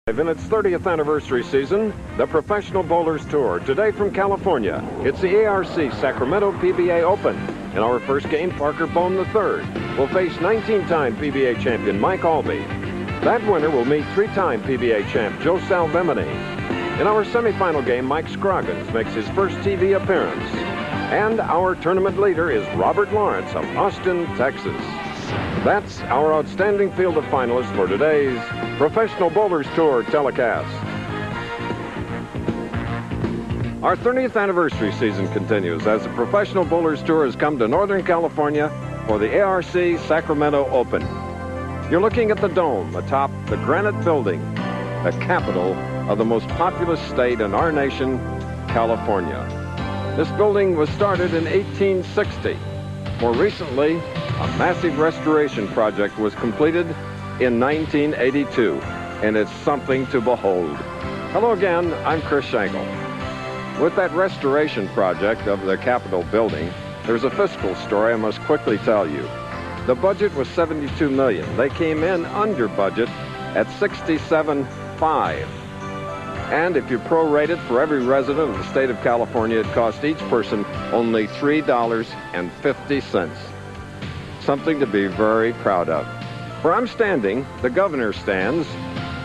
In its 30th anniversary season, the Professional Bowlers Tour, today from California. It's the ARC Sacramento PBA Open. In our first game, Parker Bohn III will face 19-time PBA champion Mike Aulby. That winner will meet 3-time PBA champ Joe Salvemini. In our semifinal game, Mike Scroggins makes his first TV appearance. And our tournament leader is Robert Lawrence of Austin, Texas. That's our outstanding field of finalists for today's Professional Bowlers Tour telecast. Our 30th anniversary season continues as the Professional Bowlers Tour has come to Northern California for the ARC Sacramento Open. You're looking at the dome atop the granite building, the capital of the most populous state in our nation, California. This building was started in 1860. More recently, a massive restoration project was completed in 1982, and it's something to behold. Hello again, I'm Chris Schenkel. With that restoration project of the Capitol building, there's a fiscal story I must quickly tell you. The budget was $72 million. They came in under budget at $67.5. And if you prorate it for every resident of the state of California, it cost each person only $3.50. Something to be very proud of. Where I'm standing, the governor stands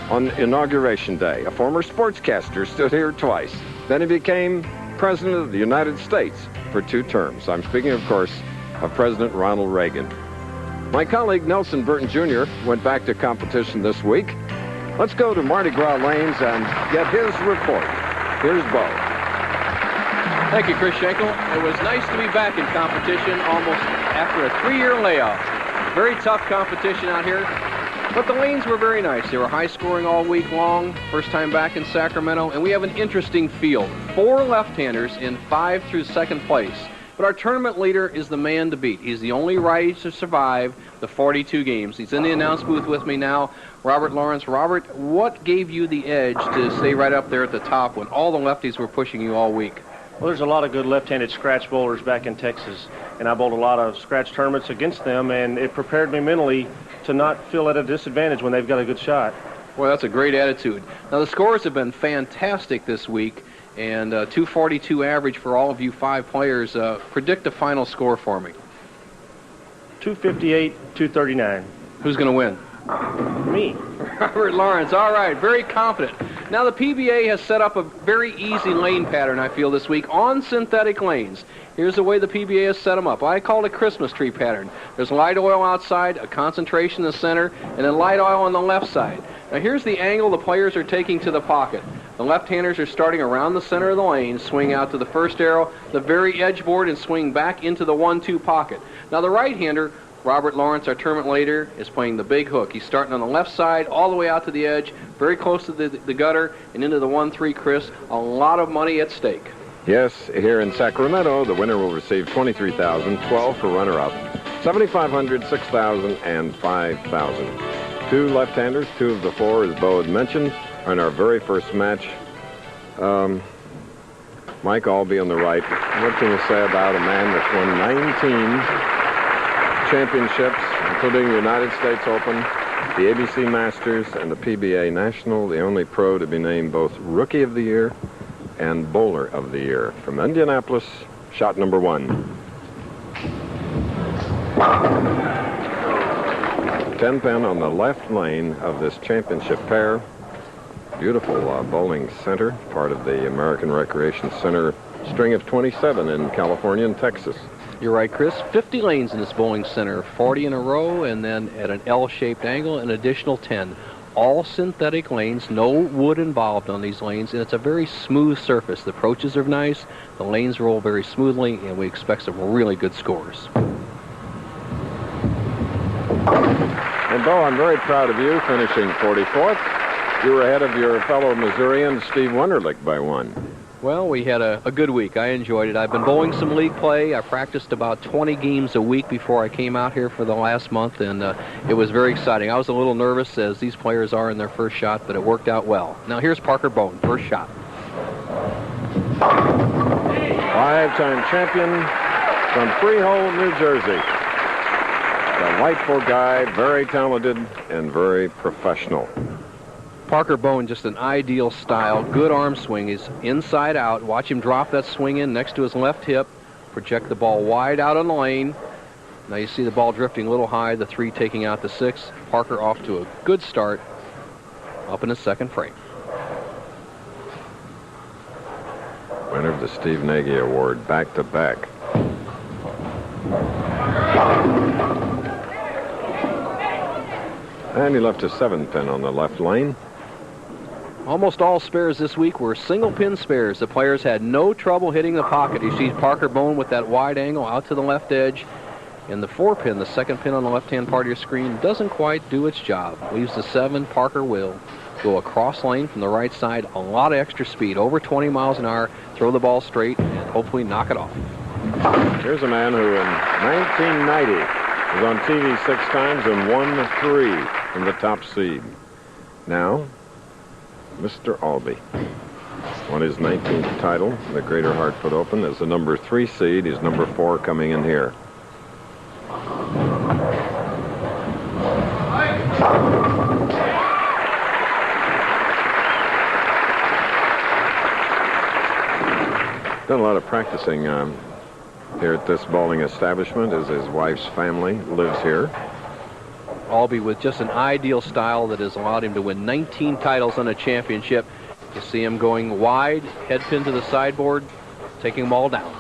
on Inauguration Day. A former sportscaster stood here twice. Then he became President of the United States for 2 terms. I'm speaking, of course, of President Ronald Reagan. My colleague Nelson Burton Jr. went back to competition this week. Let's go to Mardi Gras Lanes and get his report. Here's Bo. Thank you, Chris Schenkel. It was nice to be back in competition almost after a 3-year layoff. Very tough competition out here, but the lanes were very nice. They were high scoring all week long. First time back in Sacramento, and we have an interesting field. 4 left-handers in 5 through 2nd place. But our tournament leader is the man to beat. He's the only righty to survive the 42 games. He's in the announce booth with me now, Robert Lawrence. Robert, what gave you the edge to stay right up there at the top when all the lefties were pushing you all week? Well, there's a lot of good left-handed scratch bowlers back in Texas, and I bowled a lot of scratch tournaments against them, and it prepared me mentally to not feel at a disadvantage when they've got a good shot. Well, that's a great attitude. Now, the scores have been fantastic this week, and 242 average for all of you 5 players. Predict the final score for me. 258, 239. Who's going to win? Me. Robert Lawrence. All right, very confident. Now, the PBA has set up a very easy lane pattern, I feel, this week on synthetic lanes. Here's the way the PBA has set them up. I call it a Christmas tree pattern. There's light oil outside, a concentration in the center, and then light oil on the left side. Now, here's the angle the players are taking to the pocket. The left-handers are starting around the center of the lane, swing out to the first arrow, the very edge board, and swing back into the 1-2 pocket. Now, the right-hander, Robert Lawrence, our tournament leader, is playing the big hook. He's starting on the left side, all the way out to the edge, very close to the gutter, and into the 1-3 Chris. A lot of money at stake. Yes, here in Sacramento, the winner will receive $23,000, 12 for runner-up, $7,500, $6,000, and $5,000. 2 left-handers, 2 of the 4, as Bo had mentioned, are in our very first match. Mike Aulby on the right. What can you say about a man that's won 19 championships, including the United States Open, the ABC Masters, and the PBA National, the only pro to be named both Rookie of the Year and Bowler of the Year. From Indianapolis, shot number 1. 10-pin on the left lane of this championship pair. Beautiful bowling center, part of the American Recreation Center string of 27 in California and Texas. You're right, Chris. 50 lanes in this bowling center, 40 in a row, and then at an L-shaped angle, an additional 10. All synthetic lanes, no wood involved on these lanes, and it's a very smooth surface. The approaches are nice, the lanes roll very smoothly, and we expect some really good scores. And Bo, I'm very proud of you, finishing 44th. You were ahead of your fellow Missourian, Steve Wunderlich, by 1. Well, we had a good week. I enjoyed it. I've been bowling some league play. I practiced about 20 games a week before I came out here for the last month, and it was very exciting. I was a little nervous, as these players are in their first shot, but it worked out well. Now, here's Parker Bohn, first shot. 5-time champion from Freehold, New Jersey. Delightful guy, very talented, and very professional. Parker Bohn, just an ideal style, good arm swing. He's inside out. Watch him drop that swing in next to his left hip. Project the ball wide out on the lane. Now you see the ball drifting a little high, the 3 taking out the 6. Parker off to a good start up in his second frame. Winner of the Steve Nagy Award, back-to-back. And he left a 7-pin on the left lane. Almost all spares this week were single-pin spares. The players had no trouble hitting the pocket. You see Parker Bohn with that wide angle out to the left edge. And the 4-pin, the second pin on the left-hand part of your screen, doesn't quite do its job. Leaves the 7. Parker will go across lane from the right side. A lot of extra speed, over 20 miles an hour. Throw the ball straight and hopefully knock it off. Here's a man who in 1990 was on TV 6 times and won 3 from the top seed. Now, Mr. Alby won his 19th title, the Greater Hartford Open, as the number 3 seed. He's number 4 coming in here. Done a lot of practicing here at this bowling establishment, as his wife's family lives here. Alby with just an ideal style that has allowed him to win 19 titles on a championship. You see him going wide, head pin to the sideboard, taking them all down.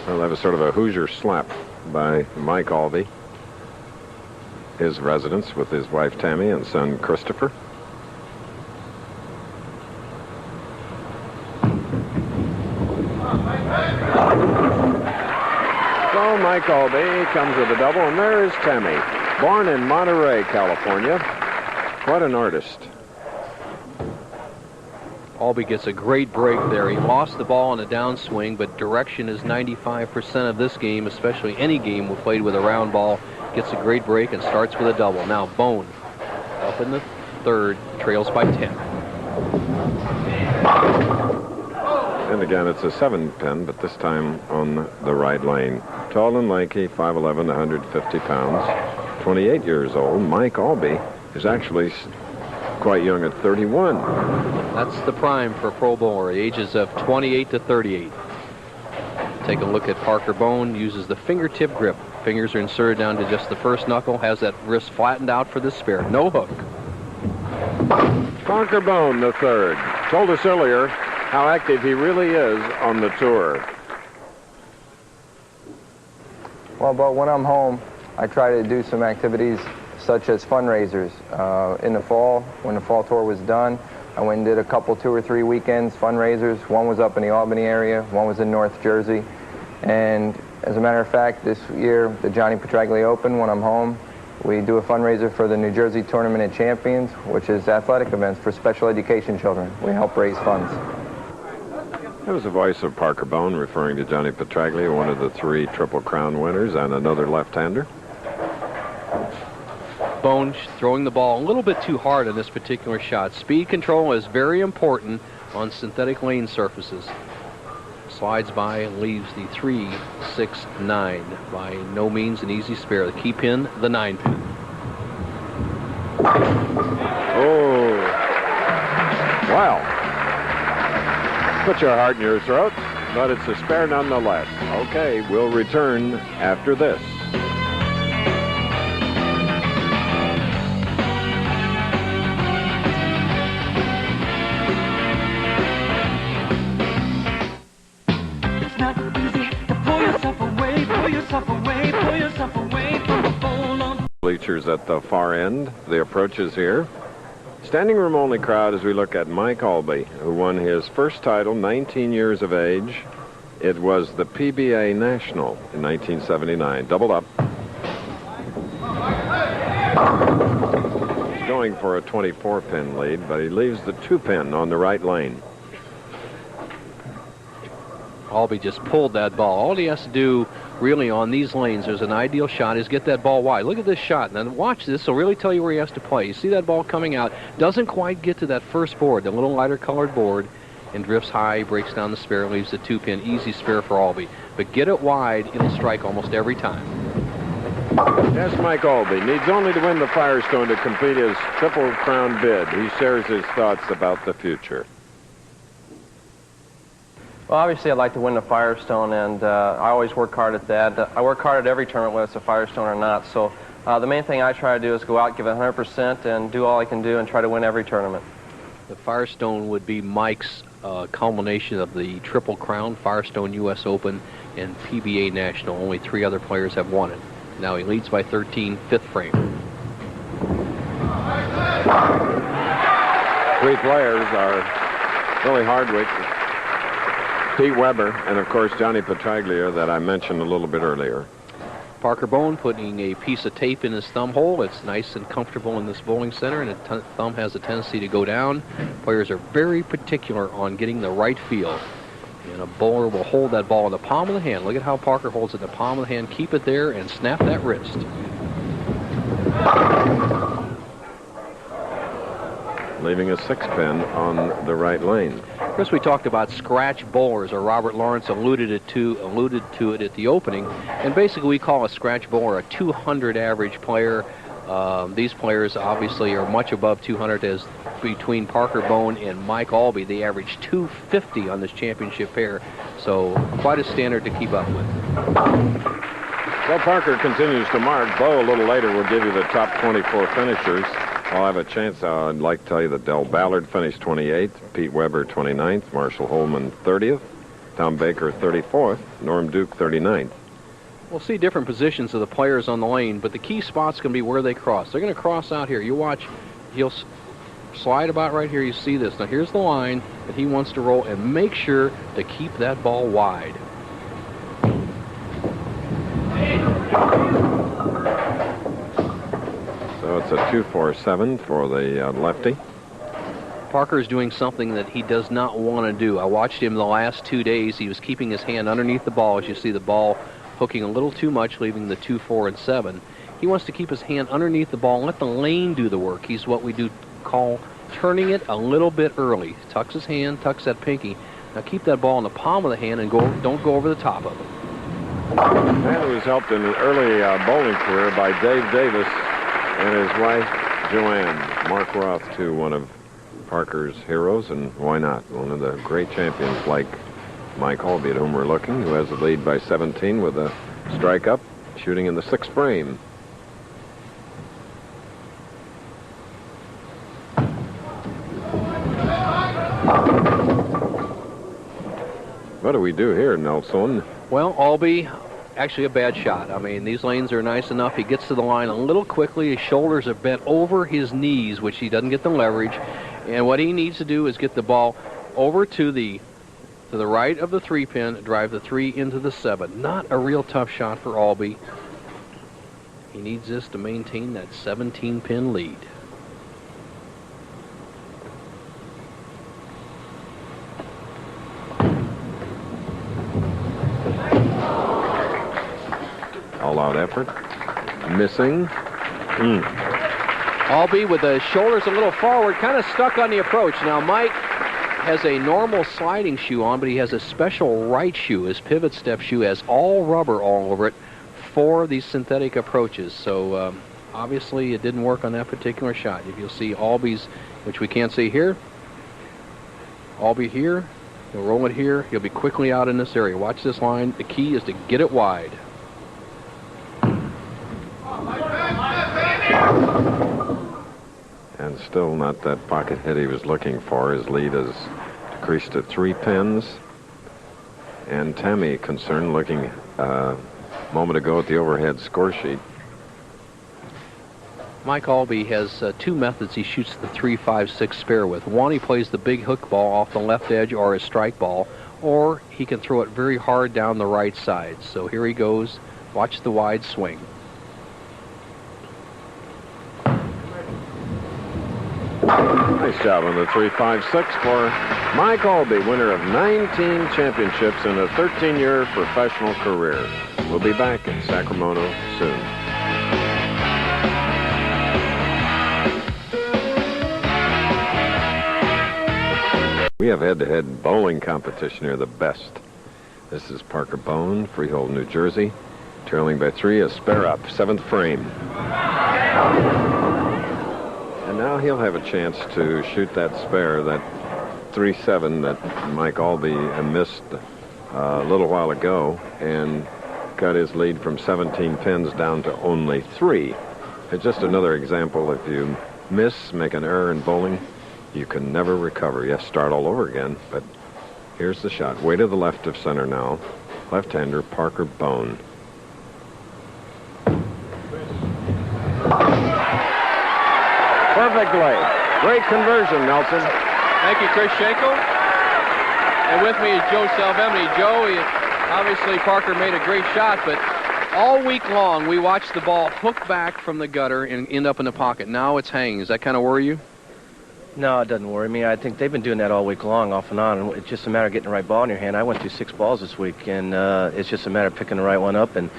Well, that was sort of a Hoosier slap by Mike Aulby. His residence with his wife Tammy and son Christopher. So Mike Aulby comes with a double, and there is Tammy. Born in Monterey, California. What an artist. Aulby gets a great break there. He lost the ball on a downswing, but direction is 95% of this game, especially any game played with a round ball. Gets a great break and starts with a double. Now Bohn up in the 3rd, trails by 10. And again, it's a 7-pin, but this time on the right lane. Tall and lanky, 5'11", 150 pounds, 28 years old. Mike Aulby is actually quite young at 31. That's the prime for a pro bowler, ages of 28 to 38. Take a look at Parker Bohn. Uses the fingertip grip. Fingers are inserted down to just the first knuckle. Has that wrist flattened out for the spare. No hook. Parker Bohn III told us earlier how active he really is on the tour. Well, but when I'm home, I try to do some activities such as fundraisers. In the fall, when the fall tour was done, I went and did a couple, 2 or 3 weekends fundraisers. One was up in the Albany area, one was in North Jersey. And as a matter of fact, this year, the Johnny Petraglia Open, when I'm home, we do a fundraiser for the New Jersey Tournament of Champions, which is athletic events for special education children. We help raise funds. That was the voice of Parker Bohn referring to Johnny Petraglia, one of the 3 Triple Crown winners and another left-hander. Bohn throwing the ball a little bit too hard on this particular shot. Speed control is very important on synthetic lane surfaces. Slides by and leaves the 3, 6, 9. By no means an easy spare. The key pin, the 9-pin. Oh. Wow. Put your heart in your throat, but it's a spare nonetheless. Okay, we'll return after this. It's not easy to pull yourself away from the bowl on. Bleachers at the far end. The approach is here. Standing room only crowd as we look at Mike Aulby, who won his first title, 19 years of age. It was the PBA National in 1979. Doubled up. He's going for a 24-pin lead, but he leaves the 2-pin on the right lane. Aulby just pulled that ball. All he has to do really on these lanes, there's an ideal shot, is get that ball wide. Look at this shot. Now watch this. It'll really tell you where he has to play. You see that ball coming out. Doesn't quite get to that first board, the little lighter colored board, and drifts high, breaks down the spare, leaves the 2-pin. Easy spare for Aulby. But get it wide, it'll strike almost every time. Yes, Mike Aulby needs only to win the Firestone to complete his Triple Crown bid. He shares his thoughts about the future. Well, obviously, I'd like to win the Firestone, and I always work hard at that. I work hard at every tournament, whether it's a Firestone or not. So the main thing I try to do is go out, give it 100%, and do all I can do and try to win every tournament. The Firestone would be Mike's culmination of the Triple Crown, Firestone U.S. Open, and PBA National. Only 3 other players have won it. Now he leads by 13, 5th frame. 3 players are Billy Hardwick, Pete Weber, and of course Johnny Petraglia that I mentioned a little bit earlier. Parker Bohn putting a piece of tape in his thumb hole. It's nice and comfortable in this bowling center, and the thumb has a tendency to go down. Players are very particular on getting the right feel. And a bowler will hold that ball in the palm of the hand. Look at how Parker holds it in the palm of the hand. Keep it there and snap that wrist. Leaving a 6-pin on the right lane. Chris, we talked about scratch bowlers, or Robert Lawrence alluded to it at the opening. And basically we call a scratch bowler a 200 average player. These players obviously are much above 200, as between Parker Bohn and Mike Aulby, they average 250 on this championship pair. So quite a standard to keep up with. Well, Parker continues to mark. Bo, a little later, will give you the top 24 finishers. I'll have a chance. I'd like to tell you that Del Ballard finished 28th, Pete Weber 29th, Marshall Holman 30th, Tom Baker 34th, Norm Duke 39th. We'll see different positions of the players on the lane, but the key spot's going to be where they cross. They're going to cross out here. You watch, he'll slide about right here. You see this. Now here's the line that he wants to roll, and make sure to keep that ball wide. So it's a 2-4-7 for the lefty. Parker's doing something that he does not want to do. I watched him the last 2 days. He was keeping his hand underneath the ball. As you see, the ball hooking a little too much, leaving the 2, 4, and 7. He wants to keep his hand underneath the ball and let the lane do the work. He's what we do call turning it a little bit early. Tucks his hand, tucks that pinky. Now keep that ball in the palm of the hand and don't go over the top of it. And he was helped in an early bowling career by Dave Davis and his wife, Joanne. Mark Roth, too, one of Parker's heroes, and why not? One of the great champions like Mike Aulby, at whom we're looking, who has the lead by 17 with a strike up, shooting in the 6th frame. What do we do here, Nelson? Well, Alby, actually a bad shot. I mean, these lanes are nice enough. He gets to the line a little quickly. His shoulders are bent over his knees, which he doesn't get the leverage. And what he needs to do is get the ball over to the right of the 3-pin, drive the 3 into the 7. Not a real tough shot for Aulby. He needs this to maintain that 17-pin lead. All-out effort. Missing. Aulby with the shoulders a little forward, kind of stuck on the approach. Now Mike has a normal sliding shoe on, but he has a special right shoe. His pivot step shoe has all rubber all over it for these synthetic approaches. So obviously it didn't work on that particular shot. If you'll see Aulby's, which we can't see here, Aulby here, he'll roll it here, he'll be quickly out in this area. Watch this line. The key is to get it wide. And still not that pocket hit he was looking for. His lead is decreased to 3 pins. And Tammy concerned, looking a moment ago at the overhead score sheet. Mike Aulby has 2 methods he shoots the 3-5-6 spare with. One, he plays the big hook ball off the left edge or his strike ball, or he can throw it very hard down the right side. So here he goes. Watch the wide swing. Nice job on the 3-5-6 for Mike Aulby, winner of 19 championships in a 13-year professional career. We'll be back in Sacramento soon. We have head-to-head bowling competition here, the best. This is Parker Bohn, Freehold, New Jersey. Trailing by 3, a spare up, 7th frame. And now he'll have a chance to shoot that spare, that 3-7 that Mike Aulby missed a little while ago, and got his lead from 17 pins down to only 3. It's just another example. If you miss, make an error in bowling, you can never recover. You have to start all over again. But here's the shot. Way to the left of center now. Left-hander Parker Bohn. Perfect lay. Great conversion, Nelson. Thank you, Chris Schenkel. And with me is Joe Salvemini. Joe, obviously Parker made a great shot, but all week long we watched the ball hook back from the gutter and end up in the pocket. Now it's hanging. Does that kind of worry you? No, it doesn't worry me. I think they've been doing that all week long, off and on. And it's just a matter of getting the right ball in your hand. I went through 6 balls this week, and it's just a matter of picking the right one up and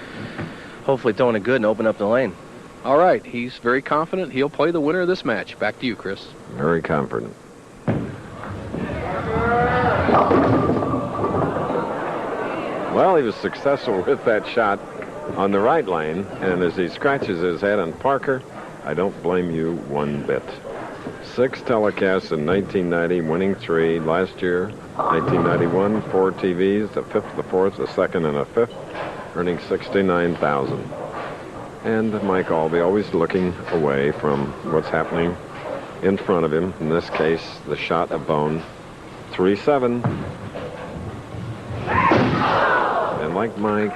hopefully throwing it good and open up the lane. All right. He's very confident. He'll play the winner of this match. Back to you, Chris. Very confident. Well, he was successful with that shot on the right lane, and as he scratches his head on Parker, I don't blame you one bit. 6 telecasts in 1990, winning 3. Last year, 1991, 4 TVs, the 5th, the 4th, the 2nd, and a 5th, earning $69,000. And Mike Aulby always looking away from what's happening in front of him. In this case, the shot of Bohn, 3-7. And like Mike,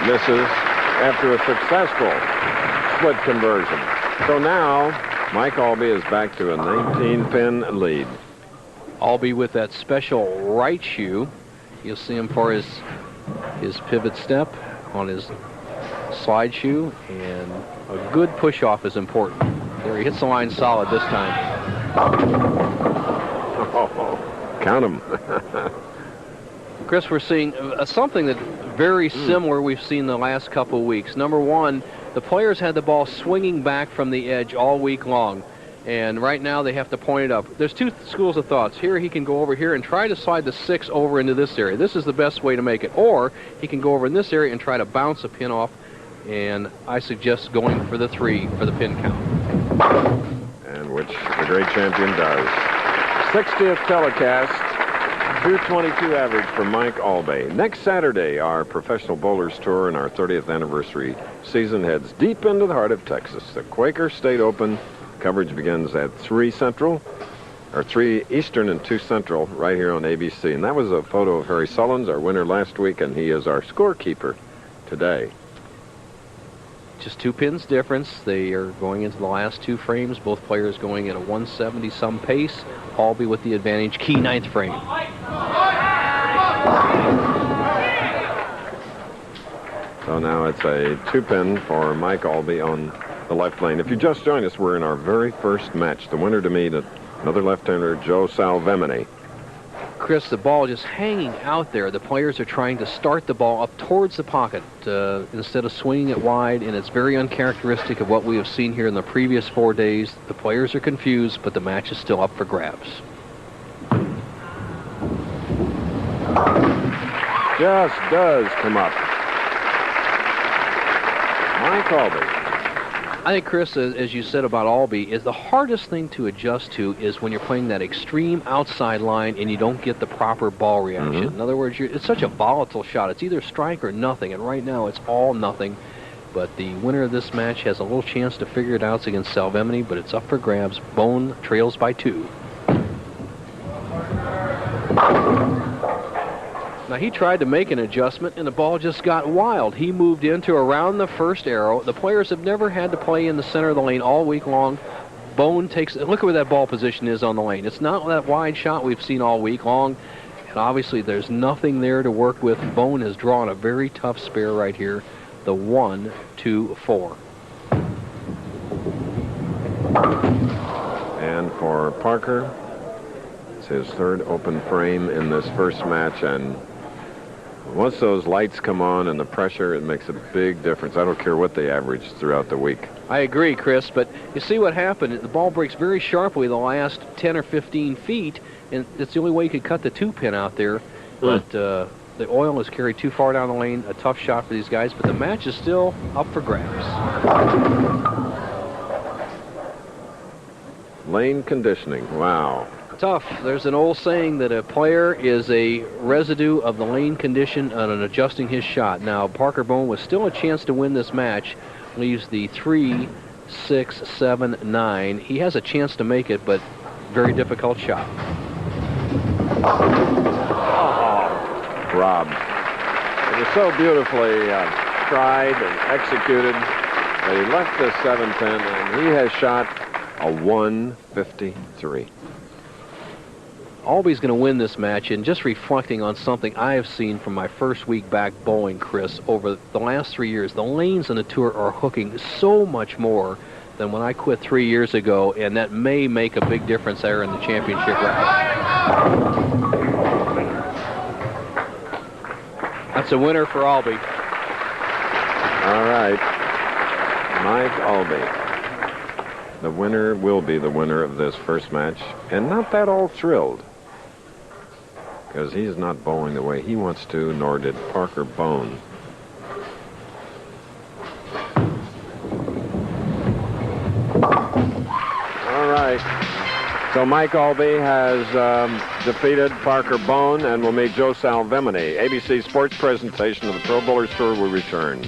misses after a successful split conversion. So now, Mike Aulby is back to a 19-pin lead. Aulby with that special right shoe. You'll see him for his pivot step on his slide shoe, and a good push-off is important. There, he hits the line solid this time. Oh, count him. Chris, we're seeing something that very similar we've seen the last couple of weeks. Number one, the players had the ball swinging back from the edge all week long, and right now they have to point it up. There's 2 schools of thoughts. Here he can go over here and try to slide the 6 over into this area. This is the best way to make it. Or he can go over in this area and try to bounce a pin off, and I suggest going for the 3 for the pin count. And which the great champion does. 60th telecast, 222 average for Mike Aulby. Next Saturday, our Professional Bowlers Tour and our 30th anniversary season heads deep into the heart of Texas. The Quaker State Open coverage begins at 3 Central, or 3 Eastern and 2 Central, right here on ABC. And that was a photo of Harry Sullins, our winner last week, and he is our scorekeeper today. Just 2 pins difference. They are going into the last 2 frames. Both players going at a 170-some pace. Aulby with the advantage. Key 9th frame. So now it's a 2-pin for Mike Aulby on the left lane. If you just joined us, we're in our very first match. The winner to meet another left-hander, Joe Salvemini. Chris, the ball just hanging out there. The players are trying to start the ball up towards the pocket instead of swinging it wide, and it's very uncharacteristic of what we have seen here in the previous 4 days. The players are confused, but the match is still up for grabs. Just does come up. Mike Aulby. I think, Chris, as you said about Alby, is the hardest thing to adjust to is when you're playing that extreme outside line and you don't get the proper ball reaction. In other words, it's such a volatile shot. It's either strike or nothing, and right now it's all nothing. But the winner of this match has a little chance to figure it out against Salvemini, but it's up for grabs. Bohn trails by 2. Now, he tried to make an adjustment, and the ball just got wild. He moved into around the first arrow. The players have never had to play in the center of the lane all week long. Bohn takes... Look at where that ball position is on the lane. It's not that wide shot we've seen all week long, and obviously there's nothing there to work with. Bohn has drawn a very tough spare right here, the 1, 2, 4. And for Parker, it's his 3rd open frame in this first match, and once those lights come on and the pressure, it makes a big difference. I don't care what they average throughout the week. I agree, Chris, but you see what happened. The ball breaks very sharply the last 10 or 15 feet, and it's the only way you could cut the 2-pin out there. But the The oil is carried too far down the lane. A tough shot for these guys, but the match is still up for grabs. Lane conditioning. Wow. Tough. There's an old saying that a player is a residue of the lane condition on adjusting his shot. Now, Parker Bohn with still a chance to win this match. Leaves the 3, 6, 7, 9. He has a chance to make it, but very difficult shot. Robbed. It was so beautifully tried and executed that he left the 7-10, and he has shot a 153. Alby's going to win this match, and just reflecting on something I have seen from my first week back bowling, Chris, over the last 3 years, the lanes on the tour are hooking so much more than when I quit 3 years ago, and that may make a big difference there in the championship round. That's a winner for Aulby. All right. Mike Aulby. The winner will be the winner of this first match, and not that all thrilled, because he's not bowling the way he wants to, nor did Parker Bohn. All right. So Mike Aulby has defeated Parker Bohn and will meet Joe Salvemini. ABC Sports presentation of the Pro Bowlers Tour will return.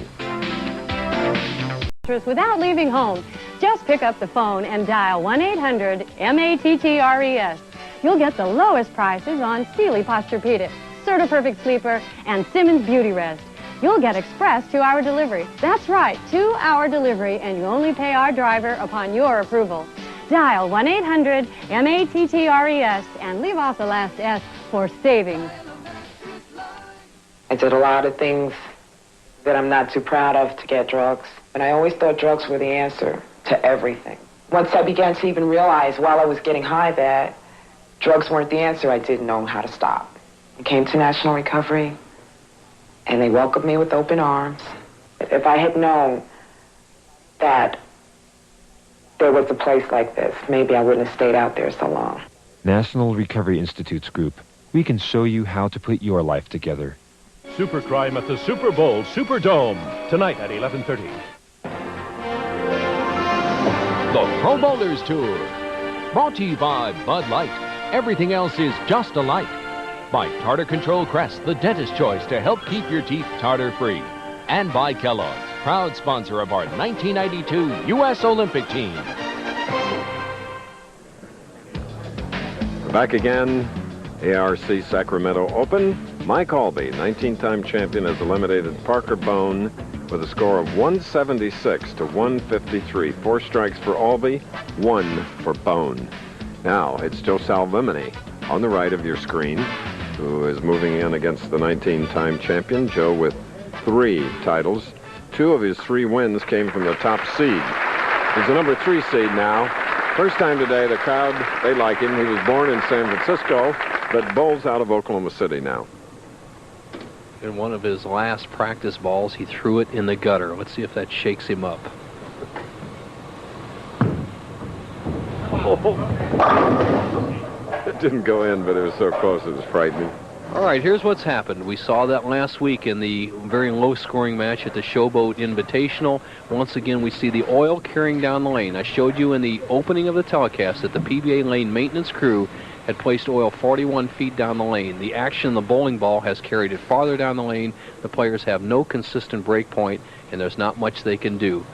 Without leaving home, just pick up the phone and dial 1-800-MATTRES. You'll get the lowest prices on Sealy Posturepedic, Certa Perfect Sleeper, and Simmons Beauty Rest. You'll get express 2-hour delivery. That's right, 2-hour delivery, and you only pay our driver upon your approval. Dial 1-800-MATTRES and leave off the last S for savings. I did a lot of things that I'm not too proud of to get drugs, and I always thought drugs were the answer to everything. Once I began to even realize while I was getting high that drugs weren't the answer, I didn't know how to stop. I came to National Recovery, and they welcomed me with open arms. If I had known that there was a place like this, maybe I wouldn't have stayed out there so long. National Recovery Institute's group. We can show you how to put your life together. Supercrime at the Super Bowl Superdome, tonight at 11:30. The Pro Bowlers Tour. Brought to you by Bud Light. Everything else is just a light. By Tartar Control Crest, the dentist choice to help keep your teeth tartar-free. And by Kellogg's, proud sponsor of our 1992 U.S. Olympic team. We're back again. ARC Sacramento Open. Mike Aulby, 19-time champion, has eliminated Parker Bohn with a score of 176 to 153. 4 strikes for Aulby, 1 for Bohn. Now, it's Joe Salvemini on the right of your screen, who is moving in against the 19-time champion. Joe with 3 titles. 2 of his 3 wins came from the top seed. He's the number 3 seed now. First time today, the crowd, they like him. He was born in San Francisco, but bowls out of Oklahoma City now. In one of his last practice balls, he threw it in the gutter. Let's see if that shakes him up. Oh. It didn't go in, but it was so close it was frightening. All right, here's what's happened. We saw that last week in the very low-scoring match at the Showboat Invitational. Once again, we see the oil carrying down the lane. I showed you in the opening of the telecast that the PBA lane maintenance crew had placed oil 41 feet down the lane. The action of the bowling ball has carried it farther down the lane. The players have no consistent break point, and there's not much they can do.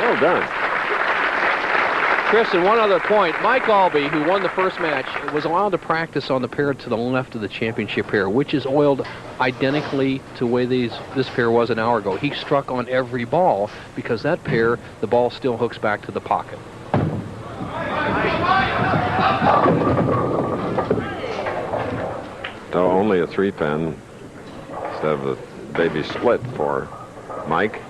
Well done. Chris, and one other point, Mike Aulby, who won the first match, was allowed to practice on the pair to the left of the championship pair, which is oiled identically to the way this pair was an hour ago. He struck on every ball because that pair, the ball still hooks back to the pocket. So only a 3-pin instead of the baby split for Mike.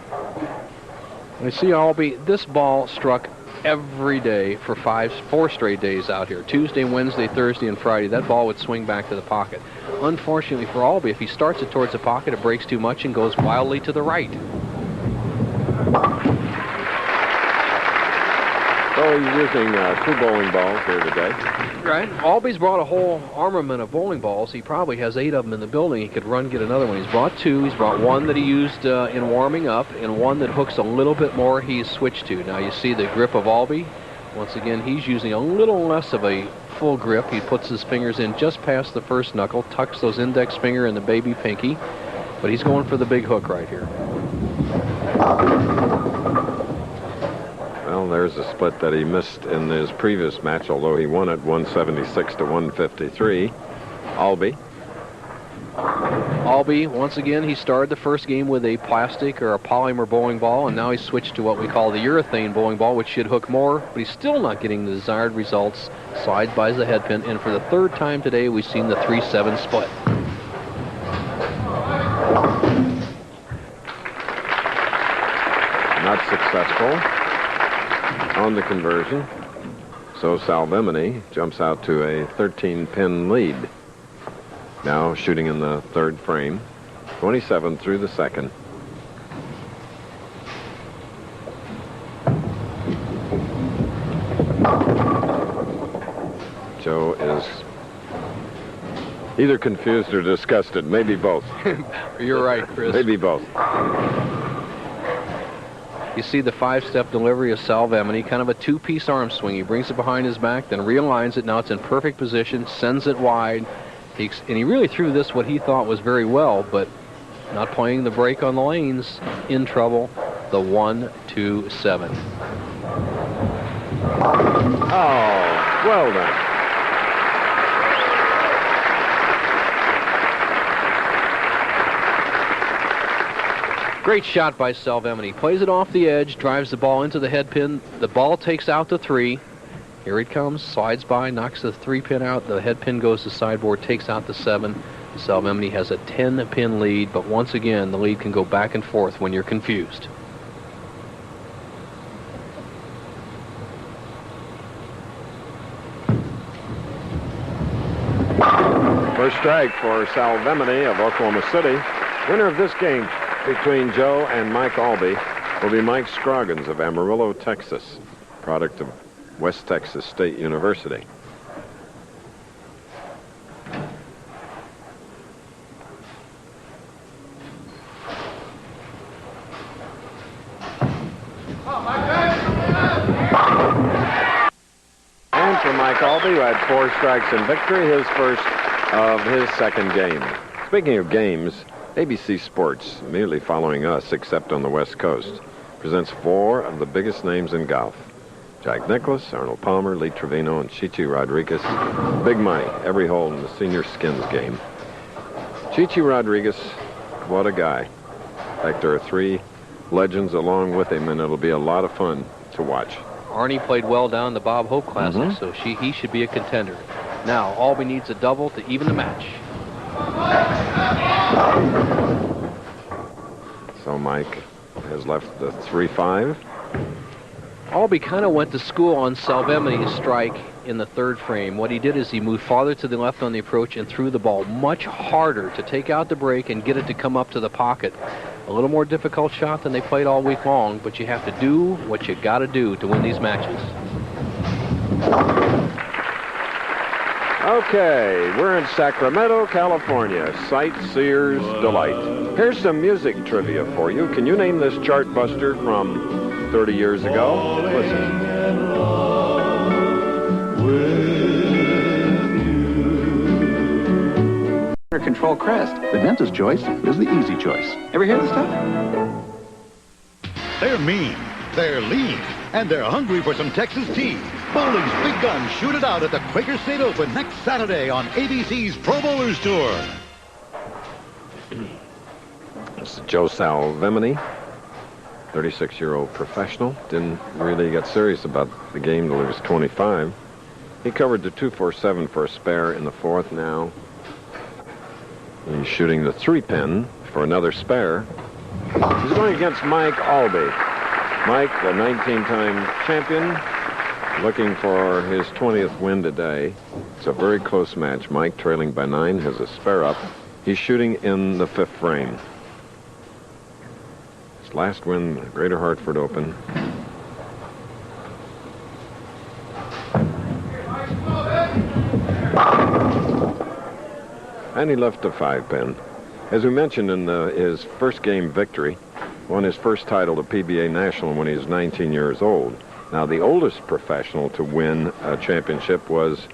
I see Aulby, this ball struck every day for 4 straight days out here. Tuesday, Wednesday, Thursday, and Friday. That ball would swing back to the pocket. Unfortunately for Aulby, if he starts it towards the pocket, it breaks too much and goes wildly to the right. So he's using 2 bowling balls here today. Right. Alby's brought a whole armament of bowling balls. He probably has 8 of them in the building. He could get another one. He's brought 2. He's brought 1 that he used in warming up, and 1 that hooks a little bit more he's switched to. Now you see the grip of Aulby. Once again, he's using a little less of a full grip. He puts his fingers in just past the first knuckle, tucks those index finger and the baby pinky, but he's going for the big hook right here. Well, there's a split that he missed in his previous match, although he won it 176 to 153. Alby. Alby, once again, he started the first game with a plastic or a polymer bowling ball, and now he's switched to what we call the urethane bowling ball, which should hook more, but he's still not getting the desired results. Slides by the head pin, and for the 3rd time today, we've seen the 3-7 split. Not successful on the conversion. So Salvemini jumps out to a 13-pin lead. Now shooting in the 3rd frame. 27 through the 2nd. Joe is either confused or disgusted. Maybe both. You're right, Chris. Maybe both. You see the 5-step delivery of Salvemini, kind of a 2-piece arm swing. He brings it behind his back, then realigns it. Now it's in perfect position, sends it wide. And he really threw this what he thought was very well, but not playing the break on the lanes, in trouble. The 1-2-7. Oh, well done. Great shot by Salvemini. Plays it off the edge, drives the ball into the head pin. The ball takes out the 3. Here it comes, slides by, knocks the 3-pin out. The head pin goes to sideboard, takes out the 7. Salvemini has a 10-pin lead, but once again, the lead can go back and forth when you're confused. First strike for Salvemini of Oklahoma City. Winner of this game between Joe and Mike Aulby will be Mike Scroggins of Amarillo, Texas, product of West Texas State University. And for Mike Aulby, who had 4 strikes in victory, his first of his 2nd game. Speaking of games, ABC Sports, immediately following us, except on the West Coast, presents 4 of the biggest names in golf. Jack Nicklaus, Arnold Palmer, Lee Trevino, and Chichi Rodriguez. Big money every hole in the senior skins game. Chichi Rodriguez, what a guy. In fact, there are 3 legends along with him, and it'll be a lot of fun to watch. Arnie played well down the Bob Hope Classic, so he should be a contender. Now, Aulby needs a double to even the match. So Mike has left the 3-5. Aulby kind of went to school on Salvemini's strike in the 3rd frame. What he did is he moved farther to the left on the approach and threw the ball much harder to take out the break and get it to come up to the pocket. A little more difficult shot than they played all week long, but you have to do what you got to do to win these matches. Okay, we're in Sacramento, California. Sightseer's delight. Here's some music trivia for you. Can you name this chart buster from 30 years ago? Listen. Control Crest. The dentist's choice is the easy choice. Ever hear this stuff? They're mean, they're lean, and they're hungry for some Texas tea. Bowling's big guns shoot it out at the Quaker State Open next Saturday on ABC's Pro Bowlers Tour. This is Joe Salvemini, 36-year-old professional. Didn't really get serious about the game till he was 25. He covered the 247 for a spare in the 4th now. He's shooting the 3-pin for another spare. He's going against Mike Aulby. Mike, the 19-time champion, looking for his 20th win today. It's a very close match. Mike, trailing by 9, has a spare up. He's shooting in the 5th frame. His last win, the Greater Hartford Open. and he left a 5-pin. As we mentioned in his first game victory, won his first title, the PBA National, when he was 19 years old. Now, the oldest professional to win a championship was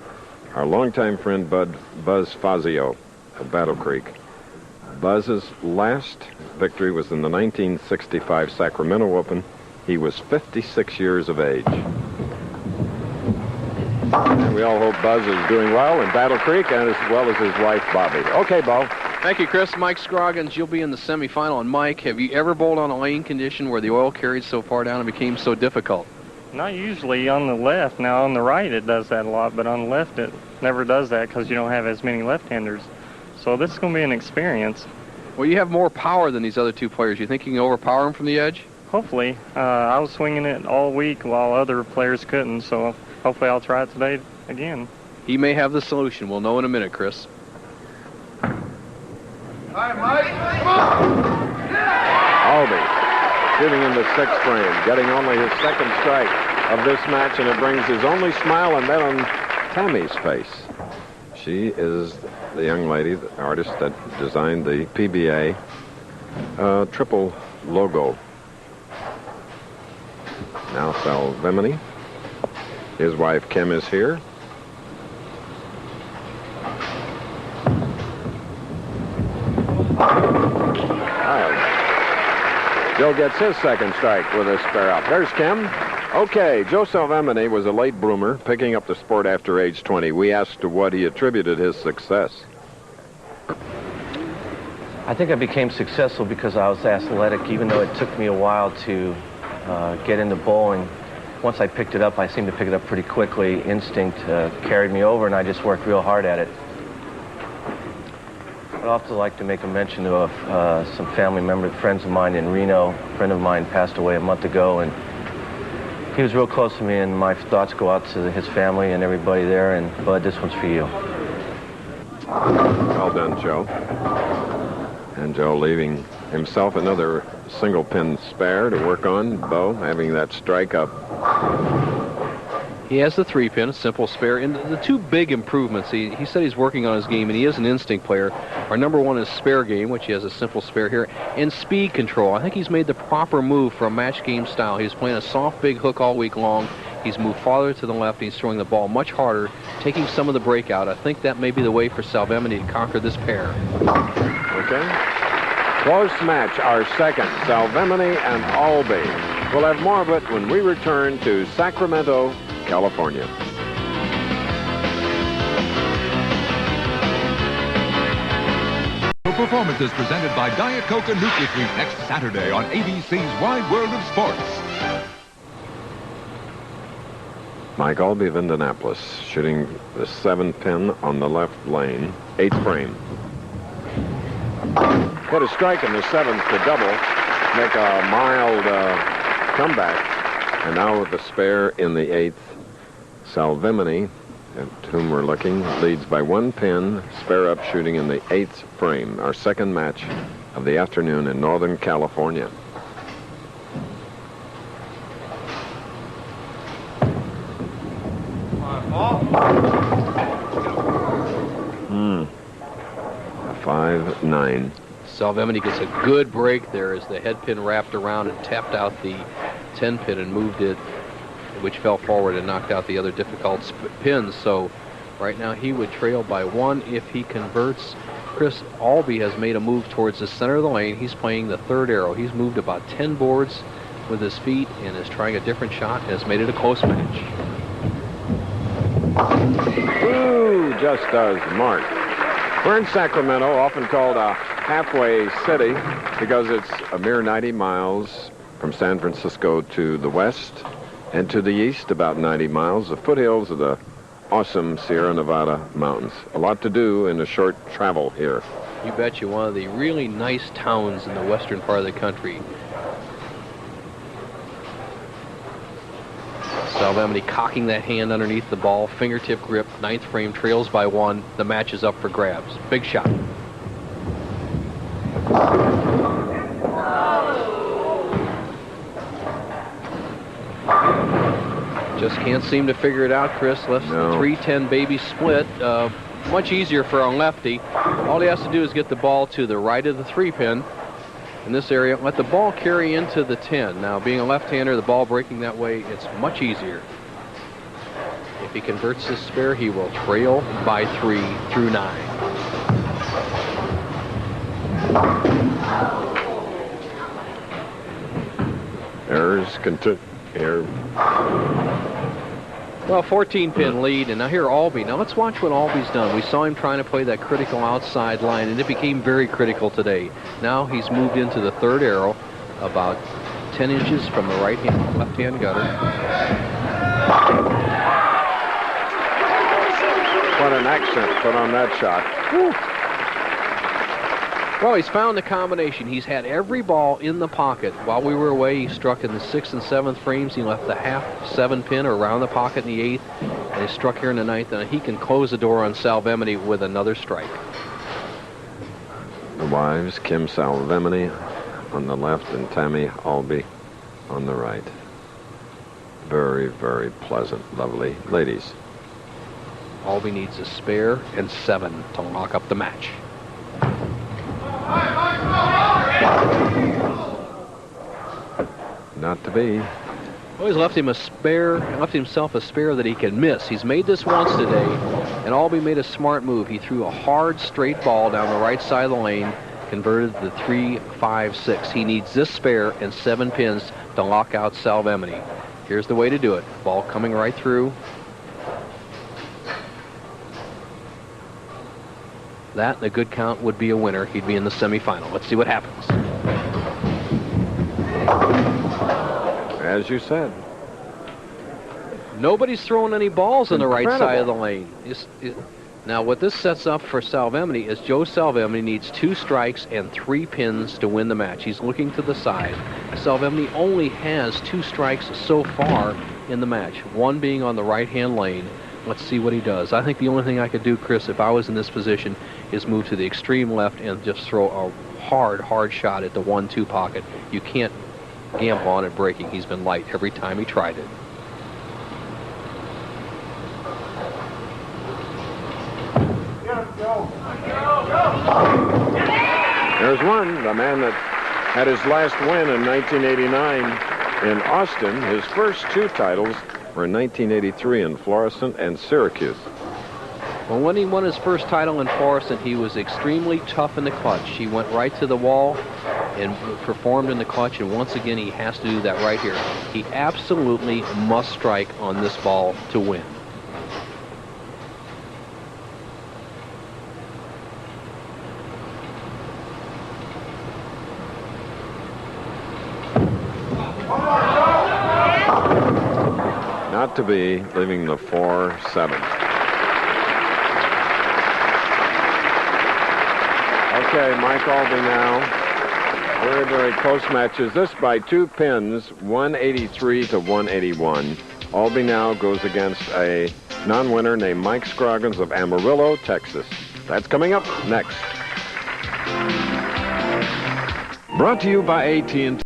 our longtime friend Buzz Fazio of Battle Creek. Buzz's last victory was in the 1965 Sacramento Open. He was 56 years of age. And we all hope Buzz is doing well in Battle Creek, and as well as his wife, Bobby. Okay, Bo. Thank you, Chris. Mike Scroggins, you'll be in the semifinal. And Mike, have you ever bowled on a lane condition where the oil carried so far down and became so difficult? Not usually on the left. Now on the right it does that a lot, but on the left it never does that because you don't have as many left-handers. So this is going to be an experience. Well, you have more power than these other two players. You think you can overpower them from the edge? Hopefully. I was swinging it all week while other players couldn't, so hopefully I'll try it today again. He may have the solution. We'll know in a minute, Chris. All right, Mike. Come on. Aulby shooting in the 6th frame, getting only his 2nd strike of this match, and it brings his only smile and that on Tammy's face. She is the young lady, the artist that designed the PBA triple logo. Now Salvemini. His wife Kim is here. Joe gets his 2nd strike with a spare up. There's Kim. Okay, Joe Salvemini was a late bloomer, picking up the sport after age 20. We asked to what he attributed his success. I think I became successful because I was athletic, even though it took me a while to get into bowling. Once I picked it up, I seemed to pick it up pretty quickly. Instinct carried me over, and I just worked real hard at it. I'd also like to make a mention of some family members, friends of mine in Reno. A friend of mine passed away a month ago, and he was real close to me, and my thoughts go out to his family and everybody there. And Bud, this one's for you. Well done, Joe. And Joe leaving himself another single pin spare to work on. Bo having that strike up. He has the 3-pin, a simple spare, and the two big improvements. He said he's working on his game, and he is an instinct player. Our number one is spare game, which he has a simple spare here, and speed control. I think he's made the proper move for a match game style. He's playing a soft, big hook all week long. He's moved farther to the left. He's throwing the ball much harder, taking some of the breakout. I think that may be the way for Salvemini to conquer this pair. Okay. Close match, our second, Salvemini and Alby. We'll have more of it when we return to Sacramento, California. The performance is presented by Diet Coke and NutraSweet next Saturday on ABC's Wide World of Sports. Mike Aulby of Indianapolis shooting the 7-pin on the left lane, 8th frame. Hit a strike in the 7th to double, make a mild comeback. And now with the spare in the 8th, Salvemini, at whom we're looking, leads by 1 pin, spare up shooting in the 8th frame, our second match of the afternoon in Northern California. A 5-9. Salvemini gets a good break there as the head pin wrapped around and tapped out the 10-pin and moved it, which fell forward and knocked out the other difficult pins. So right now he would trail by 1 if he converts. Chris, Aulby has made a move towards the center of the lane. He's playing the 3rd arrow. He's moved about 10 boards with his feet and is trying a different shot and has made it a close match. Ooh, just does mark. We're in Sacramento, often called a halfway city because it's a mere 90 miles from San Francisco to the west, and to the east about 90 miles, the foothills of the awesome Sierra Nevada mountains. A lot to do in a short travel here. You bet you, one of the really nice towns in the western part of the country. Salvemini cocking that hand underneath the ball, fingertip grip, 9th frame, trails by 1. The match is up for grabs. Big shot. Just can't seem to figure it out, Chris. Less than 3-10 baby split. much easier for a lefty. All he has to do is get the ball to the right of the 3-pin in this area. Let the ball carry into the 10. Now, being a left-hander, the ball breaking that way, it's much easier. If he converts this spare, he will trail by 3 through 9. Errors continue. Well, 14-pin lead, and now here Aulby. Now let's watch what Aulby's done. We saw him trying to play that critical outside line, and it became very critical today. Now he's moved into the third arrow, about 10 inches from the left-hand gutter. What an accent put on that shot. Woo. Well, he's found the combination. He's had every ball in the pocket. While we were away, he struck in the 6th and 7th frames. He left the half 7-pin or around the pocket in the 8th, and he struck here in the 9th, and he can close the door on Salvemini with another strike. The wives, Kim Salvemini on the left and Tammy Aulby on the right. Very, very pleasant, lovely ladies. Aulby needs a spare and 7 to lock up the match. Not to be. Well, he's left himself a spare that he can miss. He's made this once today, and Aulby made a smart move. He threw a hard, straight ball down the right side of the lane, converted the 3-5-6. He needs this spare and 7 pins to lock out Salvemini. Here's the way to do it. Ball coming right through. That and a good count would be a winner. He'd be in the semifinal. Let's see what happens. As you said. Nobody's throwing any balls on the right side of the lane. Now, what this sets up for Salvemini is Joe Salvemini needs 2 strikes and 3 pins to win the match. He's looking to the side. Salvemini only has 2 strikes so far in the match, one being on the right-hand lane. Let's see what he does. I think the only thing I could do, Chris, if I was in this position, is move to the extreme left and just throw a hard shot at the 1-2 pocket. You can't gamble on it breaking. He's been light every time he tried it. There's one, the man that had his last win in 1989 in Austin. His first 2 titles were in 1983 in Florissant and Syracuse. Well, when he won his first title in Florissant, he was extremely tough in the clutch. He went right to the wall and performed in the clutch, and once again, he has to do that right here. He absolutely must strike on this ball to win. Not to be, leaving the 4-7. Okay, Mike Aulby now. Very, very close matches. This by 2 pins, 183 to 181. Aulby now goes against a non-winner named Mike Scroggins of Amarillo, Texas. That's coming up next. Brought to you by AT&T.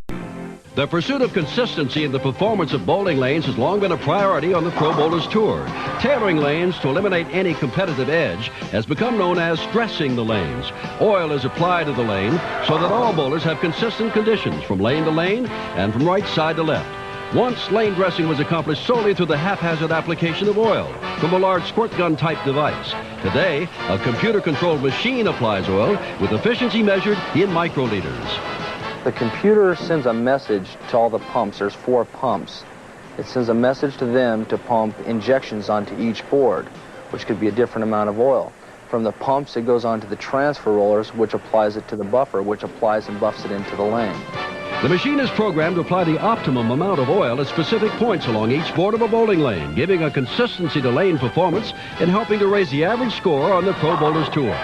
The pursuit of consistency in the performance of bowling lanes has long been a priority on the Pro Bowlers Tour. Tailoring lanes to eliminate any competitive edge has become known as dressing the lanes. Oil is applied to the lane so that all bowlers have consistent conditions from lane to lane and from right side to left. Once, lane dressing was accomplished solely through the haphazard application of oil from a large squirt gun type device. Today, a computer-controlled machine applies oil with efficiency measured in microliters. The computer sends a message to all the pumps. There's 4 pumps. It sends a message to them to pump injections onto each board, which could be a different amount of oil. From the pumps, it goes on to the transfer rollers, which applies it to the buffer, which applies and buffs it into the lane. The machine is programmed to apply the optimum amount of oil at specific points along each board of a bowling lane, giving a consistency to lane performance and helping to raise the average score on the Pro Bowlers Tour.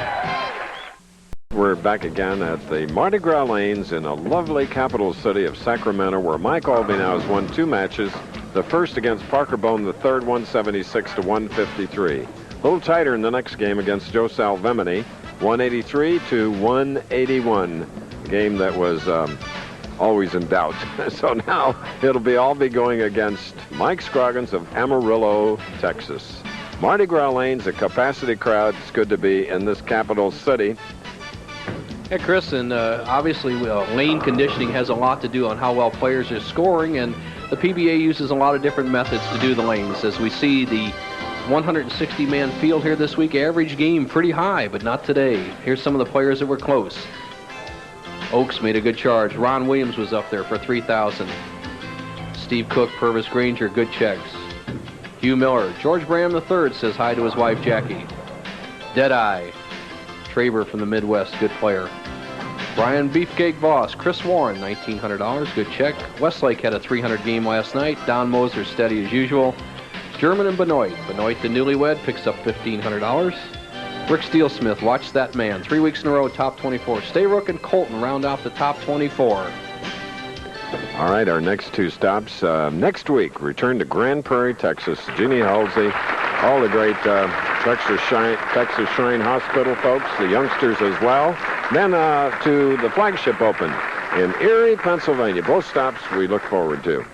We're back again at the Mardi Gras Lanes in a lovely capital city of Sacramento, where Mike Aulby now has won 2 matches. The first against Parker Bohn III, 176 to 153. A little tighter in the next game against Joe Salvemini, 183 to 181. A game that was always in doubt. So now it'll be Aulby going against Mike Scroggins of Amarillo, Texas. Mardi Gras Lanes, a capacity crowd. It's good to be in this capital city. Yeah, Chris, and obviously lane conditioning has a lot to do on how well players are scoring, and the PBA uses a lot of different methods to do the lanes. As we see the 160-man field here this week, average game pretty high, but not today. Here's some of the players that were close. Oaks made a good charge. Ron Williams was up there for 3,000. Steve Cook, Purvis Granger, good checks. Hugh Miller. George Bram III says hi to his wife, Jackie. Deadeye. Traber from the Midwest, good player. Brian Beefcake Voss. Chris Warren, $1,900, good check. Westlake had a 300 game last night. Don Moser, steady as usual. German and Benoit. Benoit, the newlywed, picks up $1,500. Rick Steelsmith, watch that man. 3 weeks in a row, top 24. Stayrook and Colton round off the top 24. All right, our next two stops next week. Return to Grand Prairie, Texas. Jeannie Halsey, all the great Texas Shrine Hospital folks, the youngsters as well. Then to the Flagship Open in Erie, Pennsylvania. Both stops we look forward to.